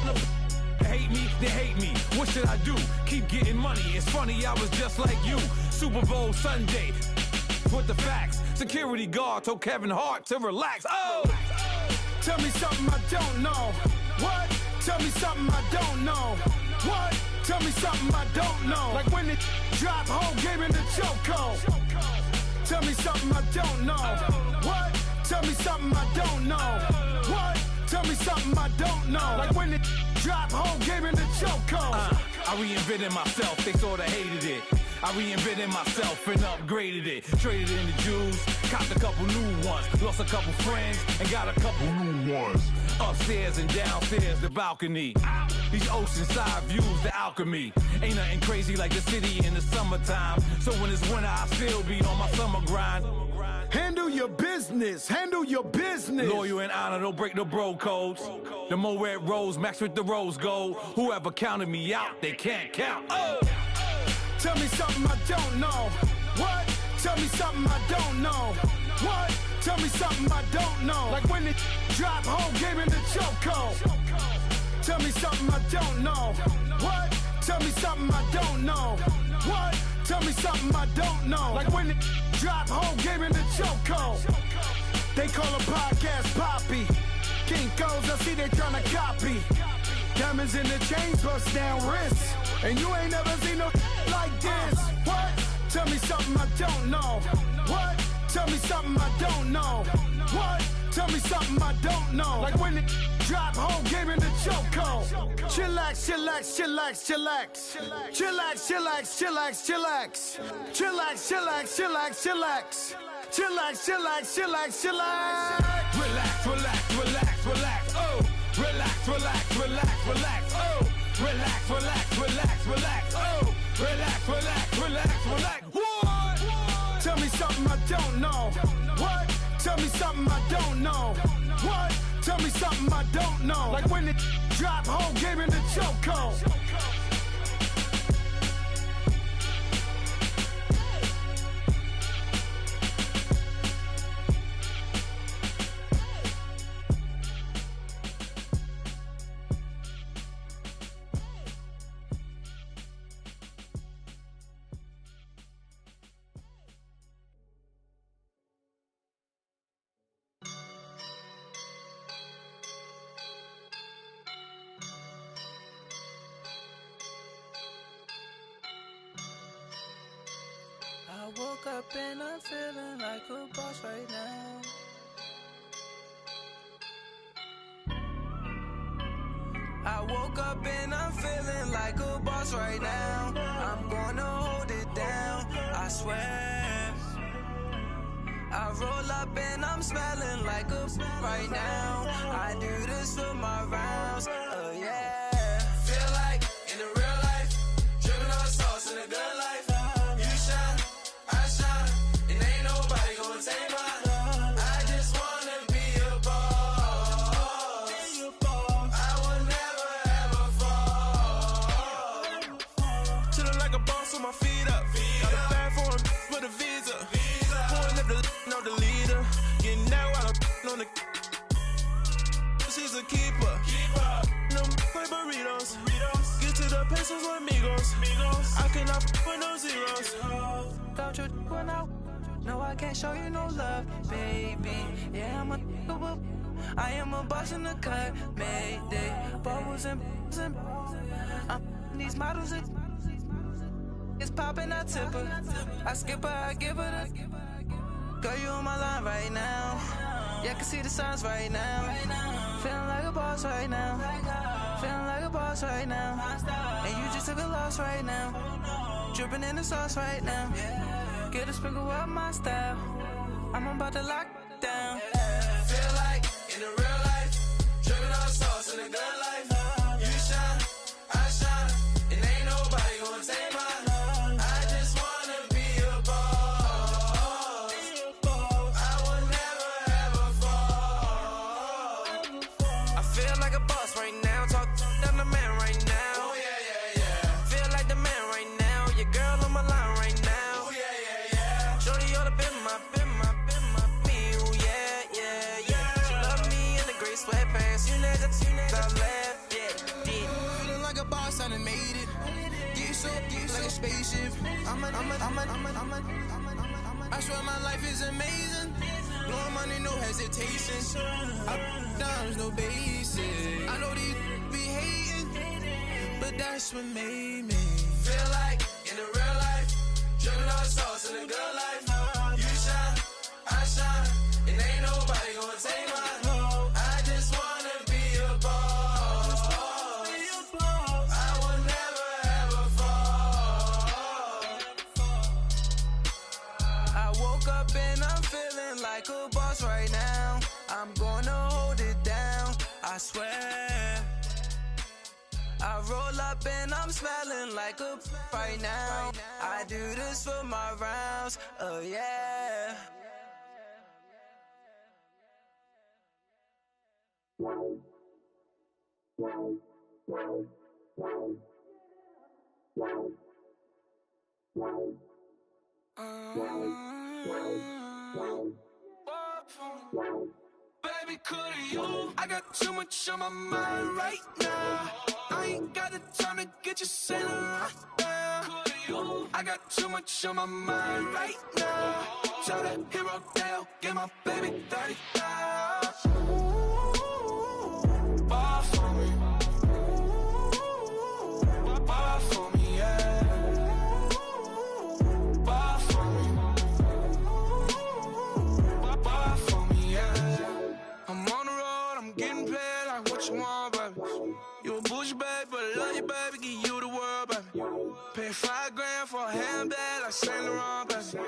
the hate me, they hate me. What should I do? Keep getting money. It's funny, I was just like you. Super Bowl Sunday. With the facts. Security guard told Kevin Hart to relax. Oh! Tell me something I don't know. What? Tell me something I don't know. What? Tell me something I don't know. Like when it drop, whole game in the chokehold. Tell me something I don't know. What? Tell me something I don't know. What? Tell me something I don't know. Like when it drop, whole game in the chokehold. I reinvented myself, they sorta hated it. I reinvented myself and upgraded it. Traded in the Jews, copped a couple new ones. Lost a couple friends and got a couple new ones. Upstairs and downstairs, the balcony. These oceanside views, the alchemy. Ain't nothing crazy like the city in the summertime. So when it's winter, I still be on my summer grind. Handle your business, handle your business. Loyal and honor, don't break no bro codes. The more red rose, max with the rose gold. Whoever counted me out, they can't count. Oh! Tell me something I don't know. What? Tell me something I don't know. What? Tell me something I don't know. Like when it drop, whole game in the chokehold. Tell me something I don't know. What? Tell me something I don't know. What? Tell me something I don't know. Like when it drop, whole game in the chokehold. They call a podcast Poppy. Kinkos, I see they tryna copy. Diamonds in the chains, bust down wrists. And you ain't never seen no like this. What? Tell me something I don't know. What? Tell me something I don't know. What? Tell me something I don't know. Like when it drop, whole game in the chokehold. Chillax, chillax, chillax, chillax. Chillax, chillax, chillax, chillax. Chillax, chillax, chillax, chillax. Chillax, chillax, chillax, chillax. Relax, relax, relax, relax. Oh! Relax, relax, relax, relax. Oh! Relax, relax, relax, relax. Oh! Relax, relax, relax, relax. What? Tell me something I don't know. What? Tell me something I don't know. What? Tell me something I don't know. Like when it drop, whole game in the chokehold. I woke up and I'm feeling like a boss right now. I woke up and I'm feeling like a boss right now. I'm gonna hold it down, I swear. I roll up and I'm smelling like a right now. I do this for my rounds, oh yeah. Feel like in the real life, dripping on sauce in a good life. You shine, I shine, and ain't nobody gonna take mine. I just wanna be a boss. I will never ever fall. Chillin' like a boss with my feet up. Got a bag for him with a visa. Pulling up the know the leader. Getting out while I'm on the. She's a keeper. No play burritos. Get to the pesos with amigos. I cannot with no zeros. Don't you run out? No, I can't show you no love, baby. Yeah, I am a boss in the cut. Mayday. Bubbles and these models. It's popping, I tip her. I skip her, I give her the. Girl, you on my line right now. Yeah, I can see the signs right now. Feeling like a boss right now. Feeling like a boss right now. And you just took a loss right now. Dripping in the sauce right now. Get a sprinkle up my style. I'm about to lock down. Feel like in the real life, dripping on sauce in the good life. You shine, I shine, and ain't nobody gonna take mine. I just wanna be a boss. I will never ever fall. I feel like a boss right now. Talk down the man right now. Oh yeah, yeah, yeah. Feel like the man right now. Your girl on my line right now. Oh yeah, yeah, I left, yeah, feeling like a boss, I done made it. Get so like a spaceship. I swear my life is amazing. Blowing money, no hesitation. Up, downs, no basic. I know these be hating, but that's what made me feel like in the real life. Dripping on sauce in the good life. You shine, I shine, and ain't nobody gonna take my home. I just wanna be a boss. I will never ever fall. I woke up and I'm feeling like a boss right now. I'm gonna hold it down, I swear. I roll up and I'm smelling like a right now. I do this for my rounds, oh yeah. Baby, could you? I got too much on my mind right now. I ain't got the time to get you sent around. Could you? I got too much on my mind right now. Tell that hero Dale, get my baby 30,000. Bar for me. Bar for me, yeah. Bar for me. Bar for me, yeah. I'm on the road, I'm getting paid like what you want, baby. You a bougie, baby, but I love you, baby, give you the world, baby. Pay $5 grand for a handbag like Saint Laurent, baby.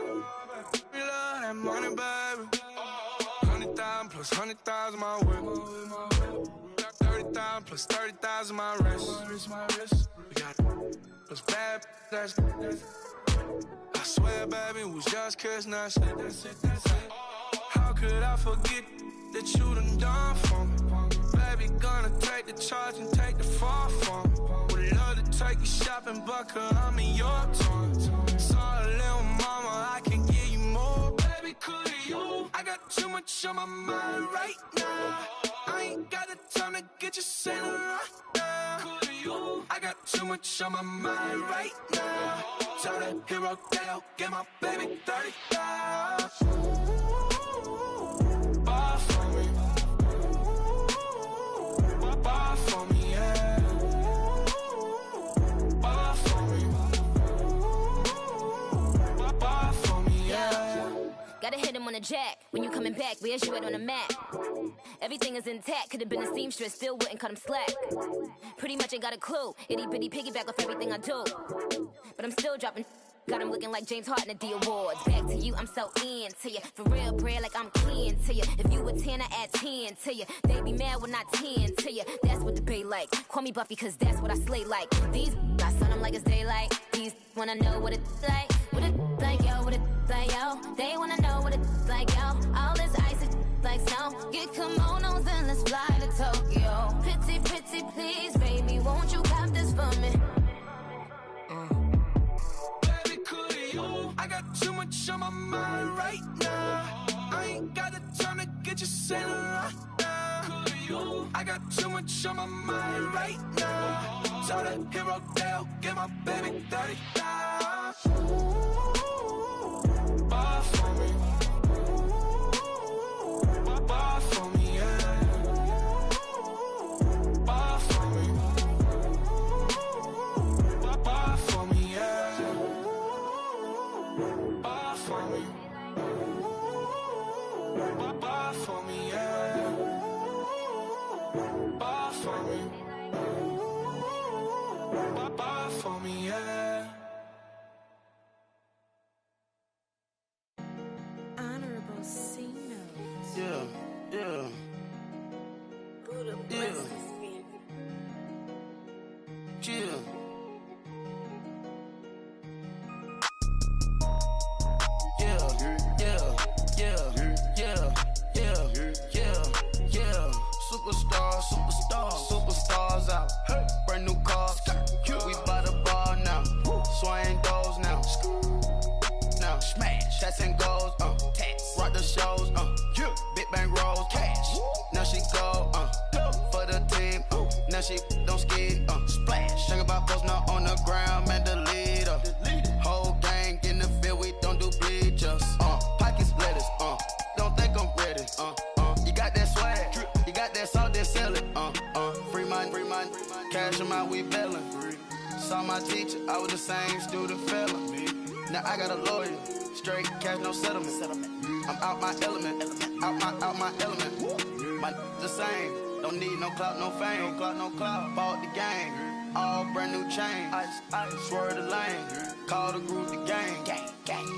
We love that money, baby. 100,000 plus 100,000 my whip. 30,000 plus 30,000 my wrist. We got those bad, that's I swear, baby, it was just kissing, that's it. How could I forget that you done for me? Baby, gonna take the charge and take the fall from me. Would love to take you shopping, but I'm in your town. Sorry, little mama, I can give you more. Baby, could you? I got too much on my mind right now. I ain't got the time to get you sent around. Could you? I got too much on my mind right now. Tell that hero Dale, get my baby 30,000. Bar for me. Bar for me, yeah. Bar for me. Bar for me, yeah. Gotta hit him on the jack. When you coming back, where's you at on the map? Everything is intact. Could've been a seamstress, still wouldn't cut him slack. Pretty much ain't got a clue. Itty bitty piggyback off everything I do. But I'm still dropping. Got him looking like James Harden at the awards. Back to you, I'm so into you. For real, bread, like I'm kin to you. If you a 10, I add 10 to you. They be mad when I 10 to you. That's what the bay like. Call me Buffy, cause that's what I slay like. These, I sun them like it's daylight. These wanna know what it's like. What it like, yo, what it like, yo. They wanna know what it's like, yo. All this ice is like snow. Get kimonos and let's fly to Tokyo. Pretty, pretty, please, baby, won't you cop this for me? I got too much on my mind right now. I ain't got the time to get you sent around. I got too much on my mind right now. Tell that hero Dale, get my baby 30,000. Bar for me. Bar for me, yeah. Bar for me. Bar for me, yeah. Bar for me. Bar for me, yeah. Bar for me. Bar for me, yeah. Honorable C notes. Yeah, yeah. Buddha Yeah. blesses me. Yeah. Superstars out. Brand new cars. We by the bar now. Swing doors now. Now smash. Cats and goals. Rock the shows. Big bang rolls. Cash. Now she go. For the team. Now she don't skid, splash. Think about posting up on the ground, man, delete her. Whole gang in the field, we don't do bleachers. Pockets lettuce, don't think I'm ready. You got that swag, you got that salt, then sell it. Free mind, cash them out, we bailin'. Saw my teacher, I was the same student fella. Now I got a lawyer, straight cash, no settlement. I'm out my element, out my element. My the same, don't need no clout, no fame. No clout, bought the game, all brand new chain. Ice, swerve the lane, call the group the gang.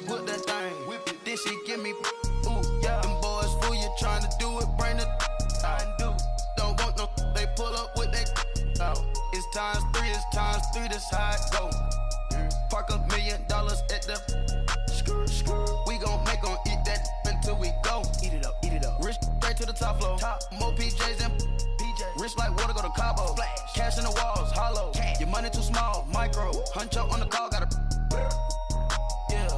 Put that thing, whip it, this shit give me, ooh, yeah. Them boys fool you trying to do it, bring the I do. Don't want no, they pull up with they out. It's times three, this how it go. Park $1 million at the we gon' make 'em eat that until we go. Eat it up. Rich straight to the top floor. More PJs and PJ. Rich like water, go to Cabo. Flash. Cash in the walls, hollow. Cash. Your money too small, micro. Huncho on the call, gotta. Yeah.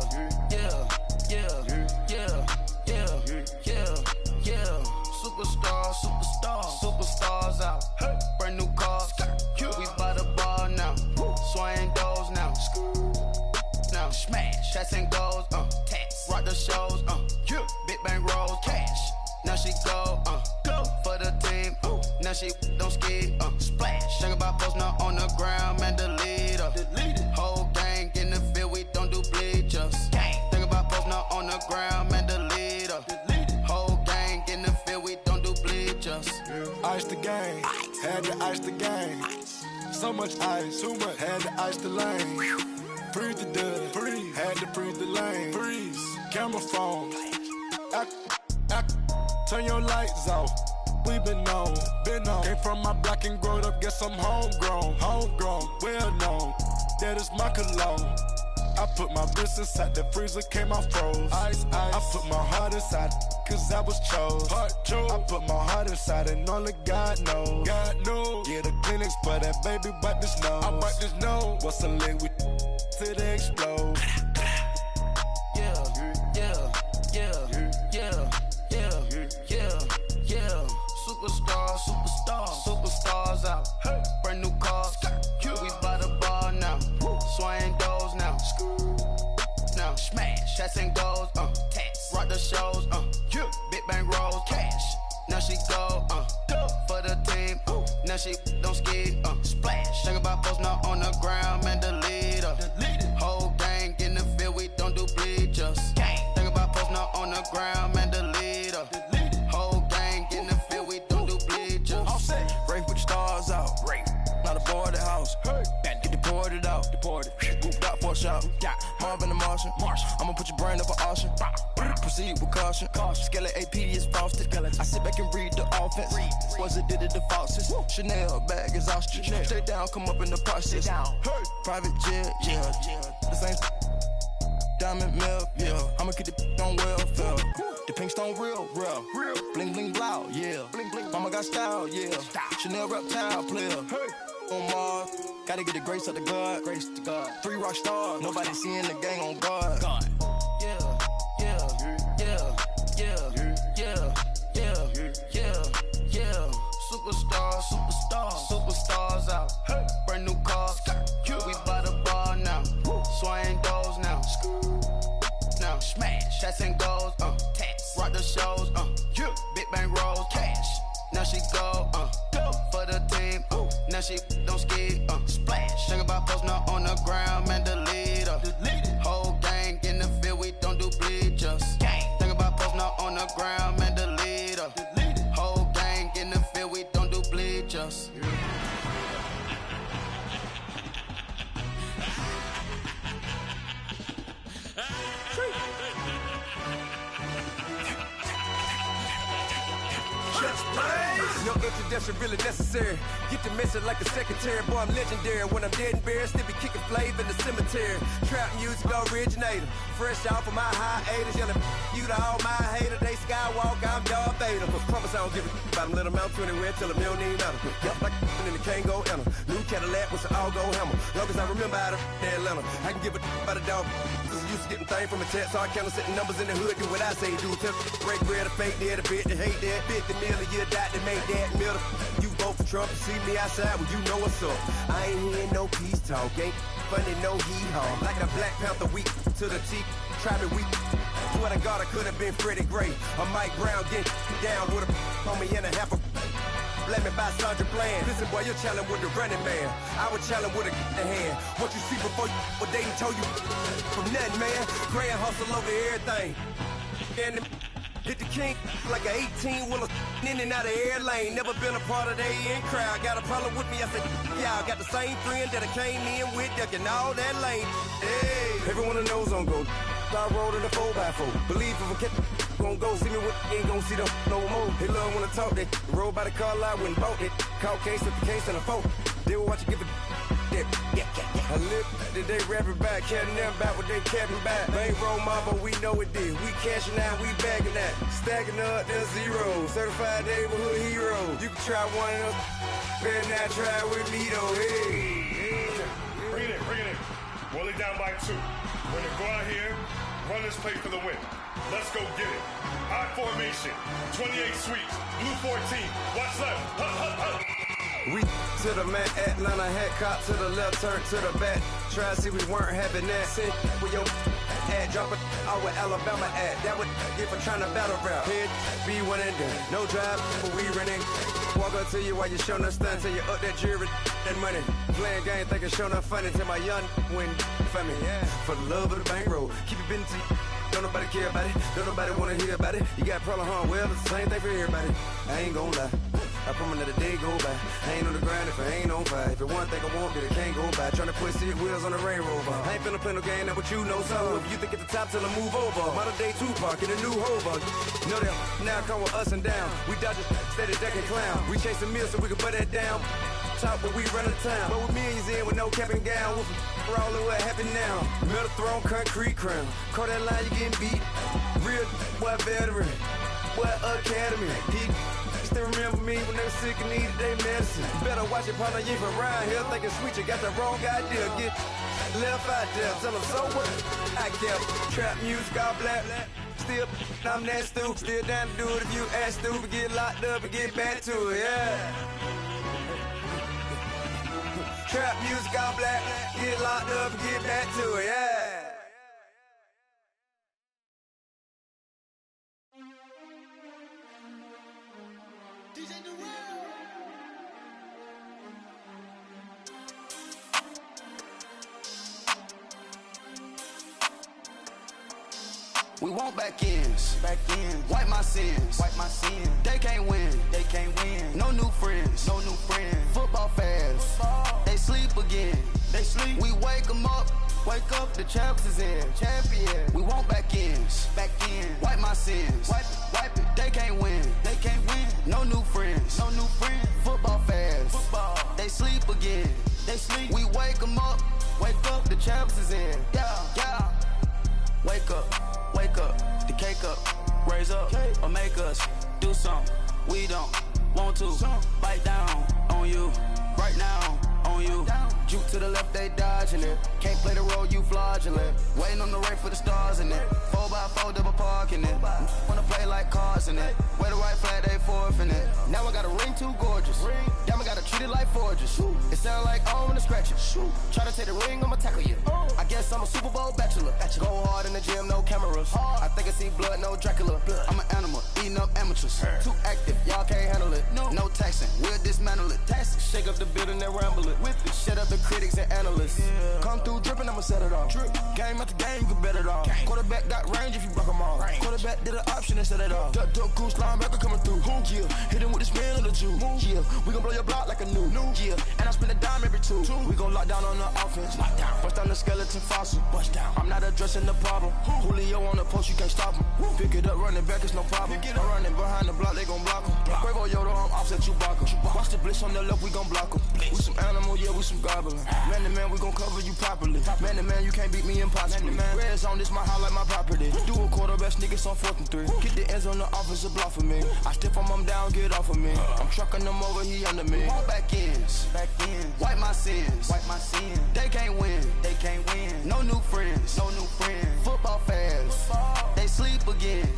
Superstars out. Hey. Brand new cars. We by the bar now. Swaying doors now. Now smash. Chats and goals. Tax. Rock the shows. Big bang rolls. Cash. Now she go. For the team. Now she don't skid. Splash. Think about posting up on the ground, man. Delete her. Whole gang in the field. We don't do bleachers. Think about posting up on the ground, man. Delete her. Whole gang in the field. We don't do bleachers. Ice the game. Had to ice the game. So much ice. Too much. Had to ice the lane. Freeze the dud. Freeze. Had to freeze the lane. Freeze. Camera phone. Turn your lights off. We been on. Came from my block and growed up. Guess I'm homegrown. Well known. That is my cologne. I put my wrist inside the freezer, came out froze. Ice. I put my heart inside, cause I was chose. I put my heart inside and only God knows. Yeah, the clinics for that baby bite this nose. I bite this nose. What's a link with till they explode? Superstars out. Hey. Brand new cars. We by the bar now. Swaying doors now. Now smash. Chats and goals. Tax. Rock the shows. Big bang rolls. Cash. Now she go. For the team. Now she don't skid. Splash. Think about posting up on the ground, man. Delete her. Whole gang in the field. We don't do bleachers. Think about posting up on the ground, man. Delete her. Whole gang in the field. We don't do bleachers. All set. Rafe with the stars out. Not a boarded house. Hey. Get deported out. Moved out for a shot. Marvin the Martian. I'ma put your brain up for auction. Proceed with caution. Skeleton AP is frosted. I sit back and read the offense. Was it did it the falsest? Chanel bag is ostrich. Stay down, come up in the process. Hey. Private jet, yeah. The same diamond milk, yeah. I'ma get the on welfare. The pink stone real. Bling bling blow, yeah. Mama got style, yeah. Chanel reptile player. Hey. On Mars, gotta get the grace of the God. 3 rock stars, nobody seeing the gang on guard. Superstars out. Hey. Brand new cars. We by the bar now. Swaying doors now. Now smash. Chats and goals. Tax. Rock the shows. Big bang rolls. Cash. Now she go. For the team. Now she don't skid. Splash. Think about posting up on the ground, man. Delete her. Whole gang in the field. We don't do bleachers. Think about posting up on the ground, man. Delete her. Whole gang in the field. We don't do bleachers. No introduction really necessary. Get the message like a secretary. Boy, I'm legendary. When I'm dead and buried, still be kicking flavor in the cemetery. Trap music originator. Fresh off of my hiatus. Yelling you to all my haters. They skywalk, I'm Darth Vader. Promise I don't give a about them. Let them out anywhere. Tell them you don't need nothing. Yup, like and the can't go enter. New Cadillac with an all-go hammer. Long as I remember how to Atlanta. I can give a about a dog. I'm used to getting things from a text. So I count setting numbers in the hood. Do what I say do. Tell break bread, a fake there, a bit, to hate that. 50 million, you die to make that. Middle You vote for Trump, see me outside when you know what's up. I ain't hearing no peace talk, ain't funny, no hee-haw. Like the Black Panther week to the teeth, try me weak. Swear to God, I could have been Freddie Gray or Mike Brown, get down with a on me and a half a. Let me buy Sandra Bland. Listen, boy, you're challenging with the running man. I would challenge with a hand. What you see before you, what they done told you from nothing, man. Grand hustle over everything. And hit the king like an 18-wheeler in and out of air lane. Never been a part of the in crowd. Got a problem with me? I said, y'all got the same friend that I came in with, ducking all that lane. Hey, everyone knows on go. I rolled in a 4x4. Believe if I kept gon' go see me with ain't gon' see them no more. They love when I talk that. Roll by the car lot, went and bought it. Caught case at the case and a phone. They will watch you give it. I live that they rapping back, carrying them back what they capping back. Bankroll mama, we know it did. We cashing out, we bagging that. Stacking up, there's zero. Certified neighborhood hero. You can try one of them. Better not try with me though. Hey. Bring it in. Roll it down by 2. We're gonna go out here, run this play for the win. Let's go get it. I formation, 28 sweeps, blue 14. Watch left. Hup. We to the man, Atlanta hat cop to the left, turn to the back. Try to see we weren't having that. Sit with your ad, drop it out with Alabama ad. That would get for trying to battle rap. Head be one and done. No drive, but we running. Walk up to you while you showing us stun till you up that jury, that money. Playing game, thinking showing up funny till my young win for me. Yeah. For the love of the bankroll, keep it busy. Don't nobody care about it. Don't nobody wanna hear about it. You got problem, huh? Well, it's the same thing for everybody. I ain't gon' lie. I promise that a day go by. I ain't on the grind if I ain't on fire. If it one thing I want, then it can't go by. Tryna put 6 wheels on the Range Rover. I ain't finna play no game, that what you know. So if you think at the top, tell them move over. Modern day Tupac in a new Hova. Know that now come with us and down. We dodge it, steady deck and clown. We chase the meal so we can put that down. Top, but we run the town. But with millions in with no cap and gown. We're all in what happened now. Metal throne, concrete crown. Call that line, you getting beat. Real, what veteran. What academy. He still remember me when they were sick and needed their medicine. Better watch it, partner, you from around here thinking sweet, you got the wrong idea. Get left out there, tell them so what? I kept trap music all black. Still, I'm that stupid. Still down to do it if you ask stupid. Get locked up and get back to it, yeah. Trap music all black. Get locked up and get back to it, yeah. We want back ends. Wipe my sins. They can't win. No new friends. Football fans. They sleep again. We wake them up. The champs is in. We want back ends. Wipe my sins. Wipe it. They can't win. No new friends. Football fans. They sleep again. We wake them up. The champs is in. Yeah. Wake up, the cake up, raise up, or make us do something we don't want to. Bite down on you, right now on you. Juke to the left, they dodging it. Can't play the role, you fraudulent. Waiting on the rain for the stars in it. 4x4 double parking it. Wanna play like cars in it. Wear the white flag, they forfeiting it. Now I got a ring too gorgeous. Damn, I gotta treat it like forges. It sound like I wanna scratch it. Try to take the ring, I'ma tackle you. I guess I'm a Super Bowl bachelor. Go hard in the gym, no cameras. I think I see blood, no Dracula. I'm an animal, eating up amateurs. Too active, y'all can't handle it. No taxing, we'll dismantle it. Shake up the building and ramble it. Shut up the critics and analysts. Come through dripping, I'ma set it off. Game after game, you can bet it off. Quarterback got range if you block them all. Quarterback did an option and set it off. Duck, goose, linebacker coming through. Yeah, hit him with the spin of the Jew. Yeah, we gon' blow your block like a new. Yeah, and I spend a dime every two. We gon' lock down on the offense. Bust down the skeleton fossil. I'm not addressing the problem. Julio on the post, you can't stop him. Pick it up, running back, it's no problem. I'm running behind the block, they gon' block him. Quavo Yoda, I'm offset Chewbacca. Watch the blitz on the left, we gon' block him. We some animal, yeah, we some goblin. Man to man, we gon' cover you properly. Man to man, you can't beat me impossibly. Red zone, this my house like my property. Do a quarterback, niggas on 4th and 3. Get the ends on the offensive block for me. I stiff him down, get off of me. I'm trucking them over, he under me. All back ends. Wipe my sins. They can't win. No new friends. Football fans. They sleep again.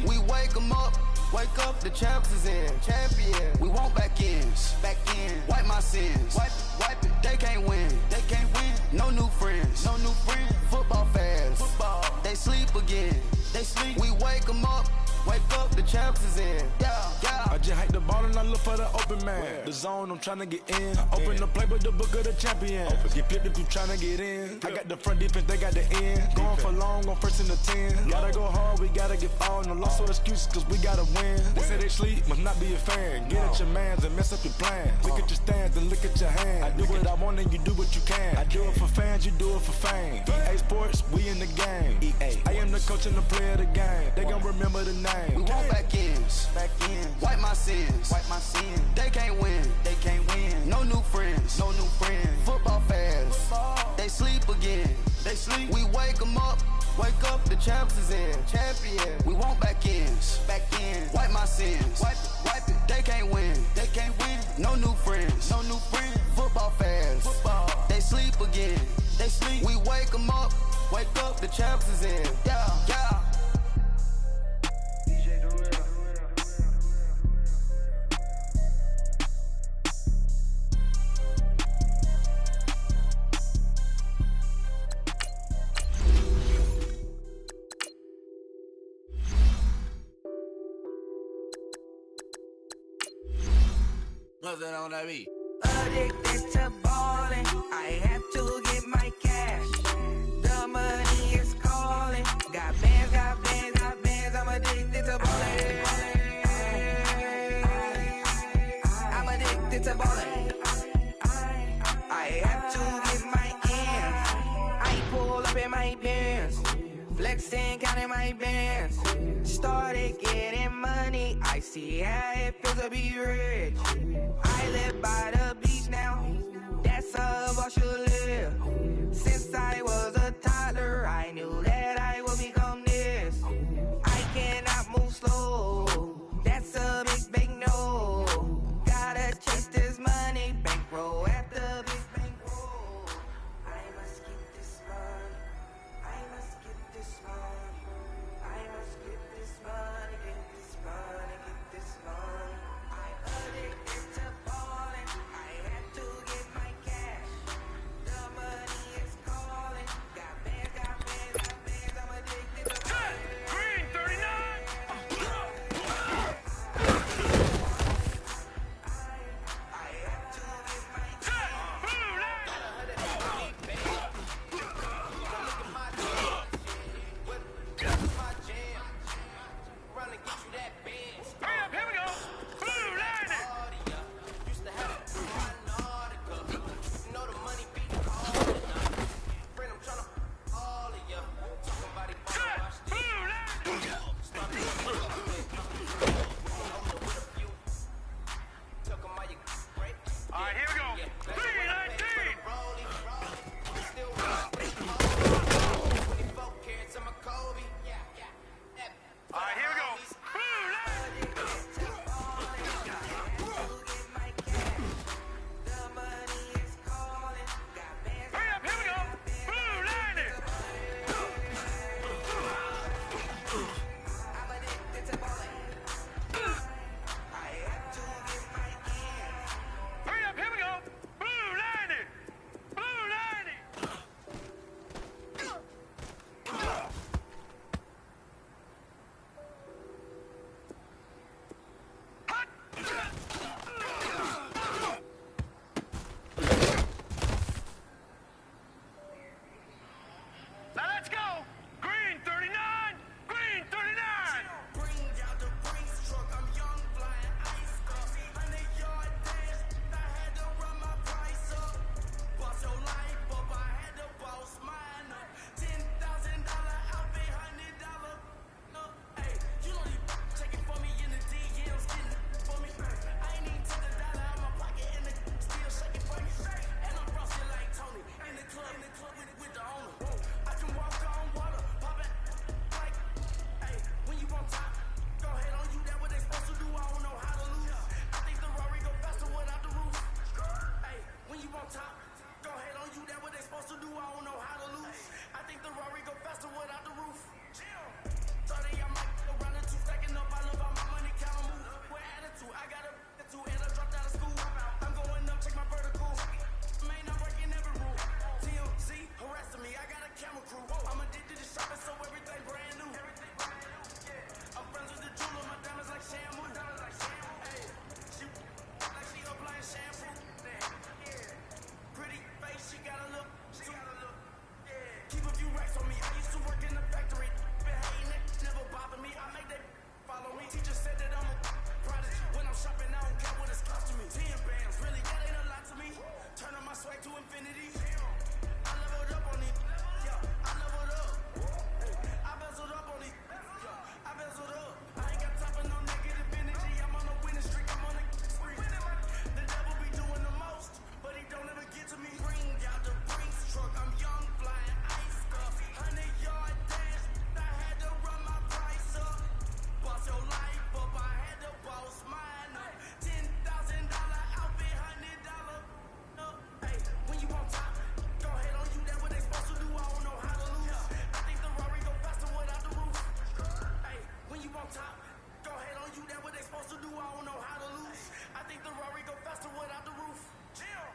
We wake them up. Wake up, the champs is in. Champion. We want back ends. Back in. Wipe my sins. Wipe it. They can't win. They can't win. No new friends. No new friends. Football fans. Football. They sleep again. They sleep. We wake them up. Wake up, the champs is in. Yeah, yeah. I just hike the ball and I look for the open man. Where? The zone, I'm trying to get in. Open the playbook, the book of the champion. Get flipped if you trying to get in. I got the front defense, they got the end. Going for long, on first and the 10. Gotta go hard, we gotta get all. No loss or excuses, cause we gotta win. They say they sleep, must not be a fan. Get at your mans and mess up your plans. Look at your stands and look at your hands. I do what I want and you do what you can. I do it for fans, you do it for fame. EA Sports, we in the game. EA. I am the coach and the player of the game. They gon' remember the name. We want back ends. Back ends. Wipe my sins. Wipe my sins. They can't win. They can't win. No new friends. No new friends. Football fans. Football. They sleep again. They sleep. We wake them up. Wake up, the champs is in. Champion. We want back ends. Back ends. Wipe my sins. Wipe it. They can't win. They can't win. No new friends. No new friends. Football fans. Football. They sleep again. They sleep. We wake them up. Wake up, the champs is in. Yeah, yeah. What's that on that beat? Addicted to ballin', I have to get my cash. The money is calling. Got bands, got bands, got bands. I'm addicted to ballin'. I'm addicted to ballin'. I have to get my ends. I pull up in my Benz, flexing, counting my bands. Started getting money. I see how it feels to be rich. I live by the beach now. That's how I should live. Since I was a toddler, I knew that I would become this. I cannot move slow. That's a big no. Gotta chase this money, bankroll after big bankroll. I must get this money. I must get this money. I must get this money. Get this money. Get this money. I'm addicted to ballin'. I have to get my cash. The money is calling. Got bands, got bands, got bands. I'm addicted to ballin'. Green 39. infinity. I leveled up on it. Yeah, I leveled up. I bezeled up on it. Yeah, I bezeled up. I ain't got time for no negative energy. I'm on a winning streak. I'm on a spree. The devil be doing the most, but he don't ever get to me. Bring out the Brinks truck. I'm young, flying ice stuff. 100-yard dash. I had to run my price up. Boss your life up. I had to boss mine up. $10,000 outfit, $100 up. Hey, when you on top, go ahead on you. That's what they supposed to do. I don't know how to lose. I think the Rari go faster without the roof. Hey, when you on top, go ahead on you. That's what they supposed to do. I don't know how to lose. I think the Rari go faster without the roof. Chill.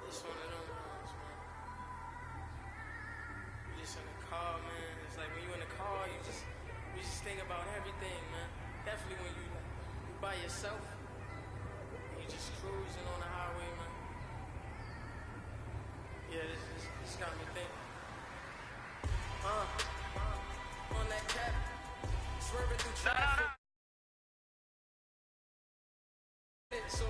It's one of them ones, man. You just in the car, man. It's like when you in the car, you just think about everything, man. Definitely when you by yourself, you just cruising on the highway, man. Yeah, this got me thinking. On that cap, swerving through traffic. So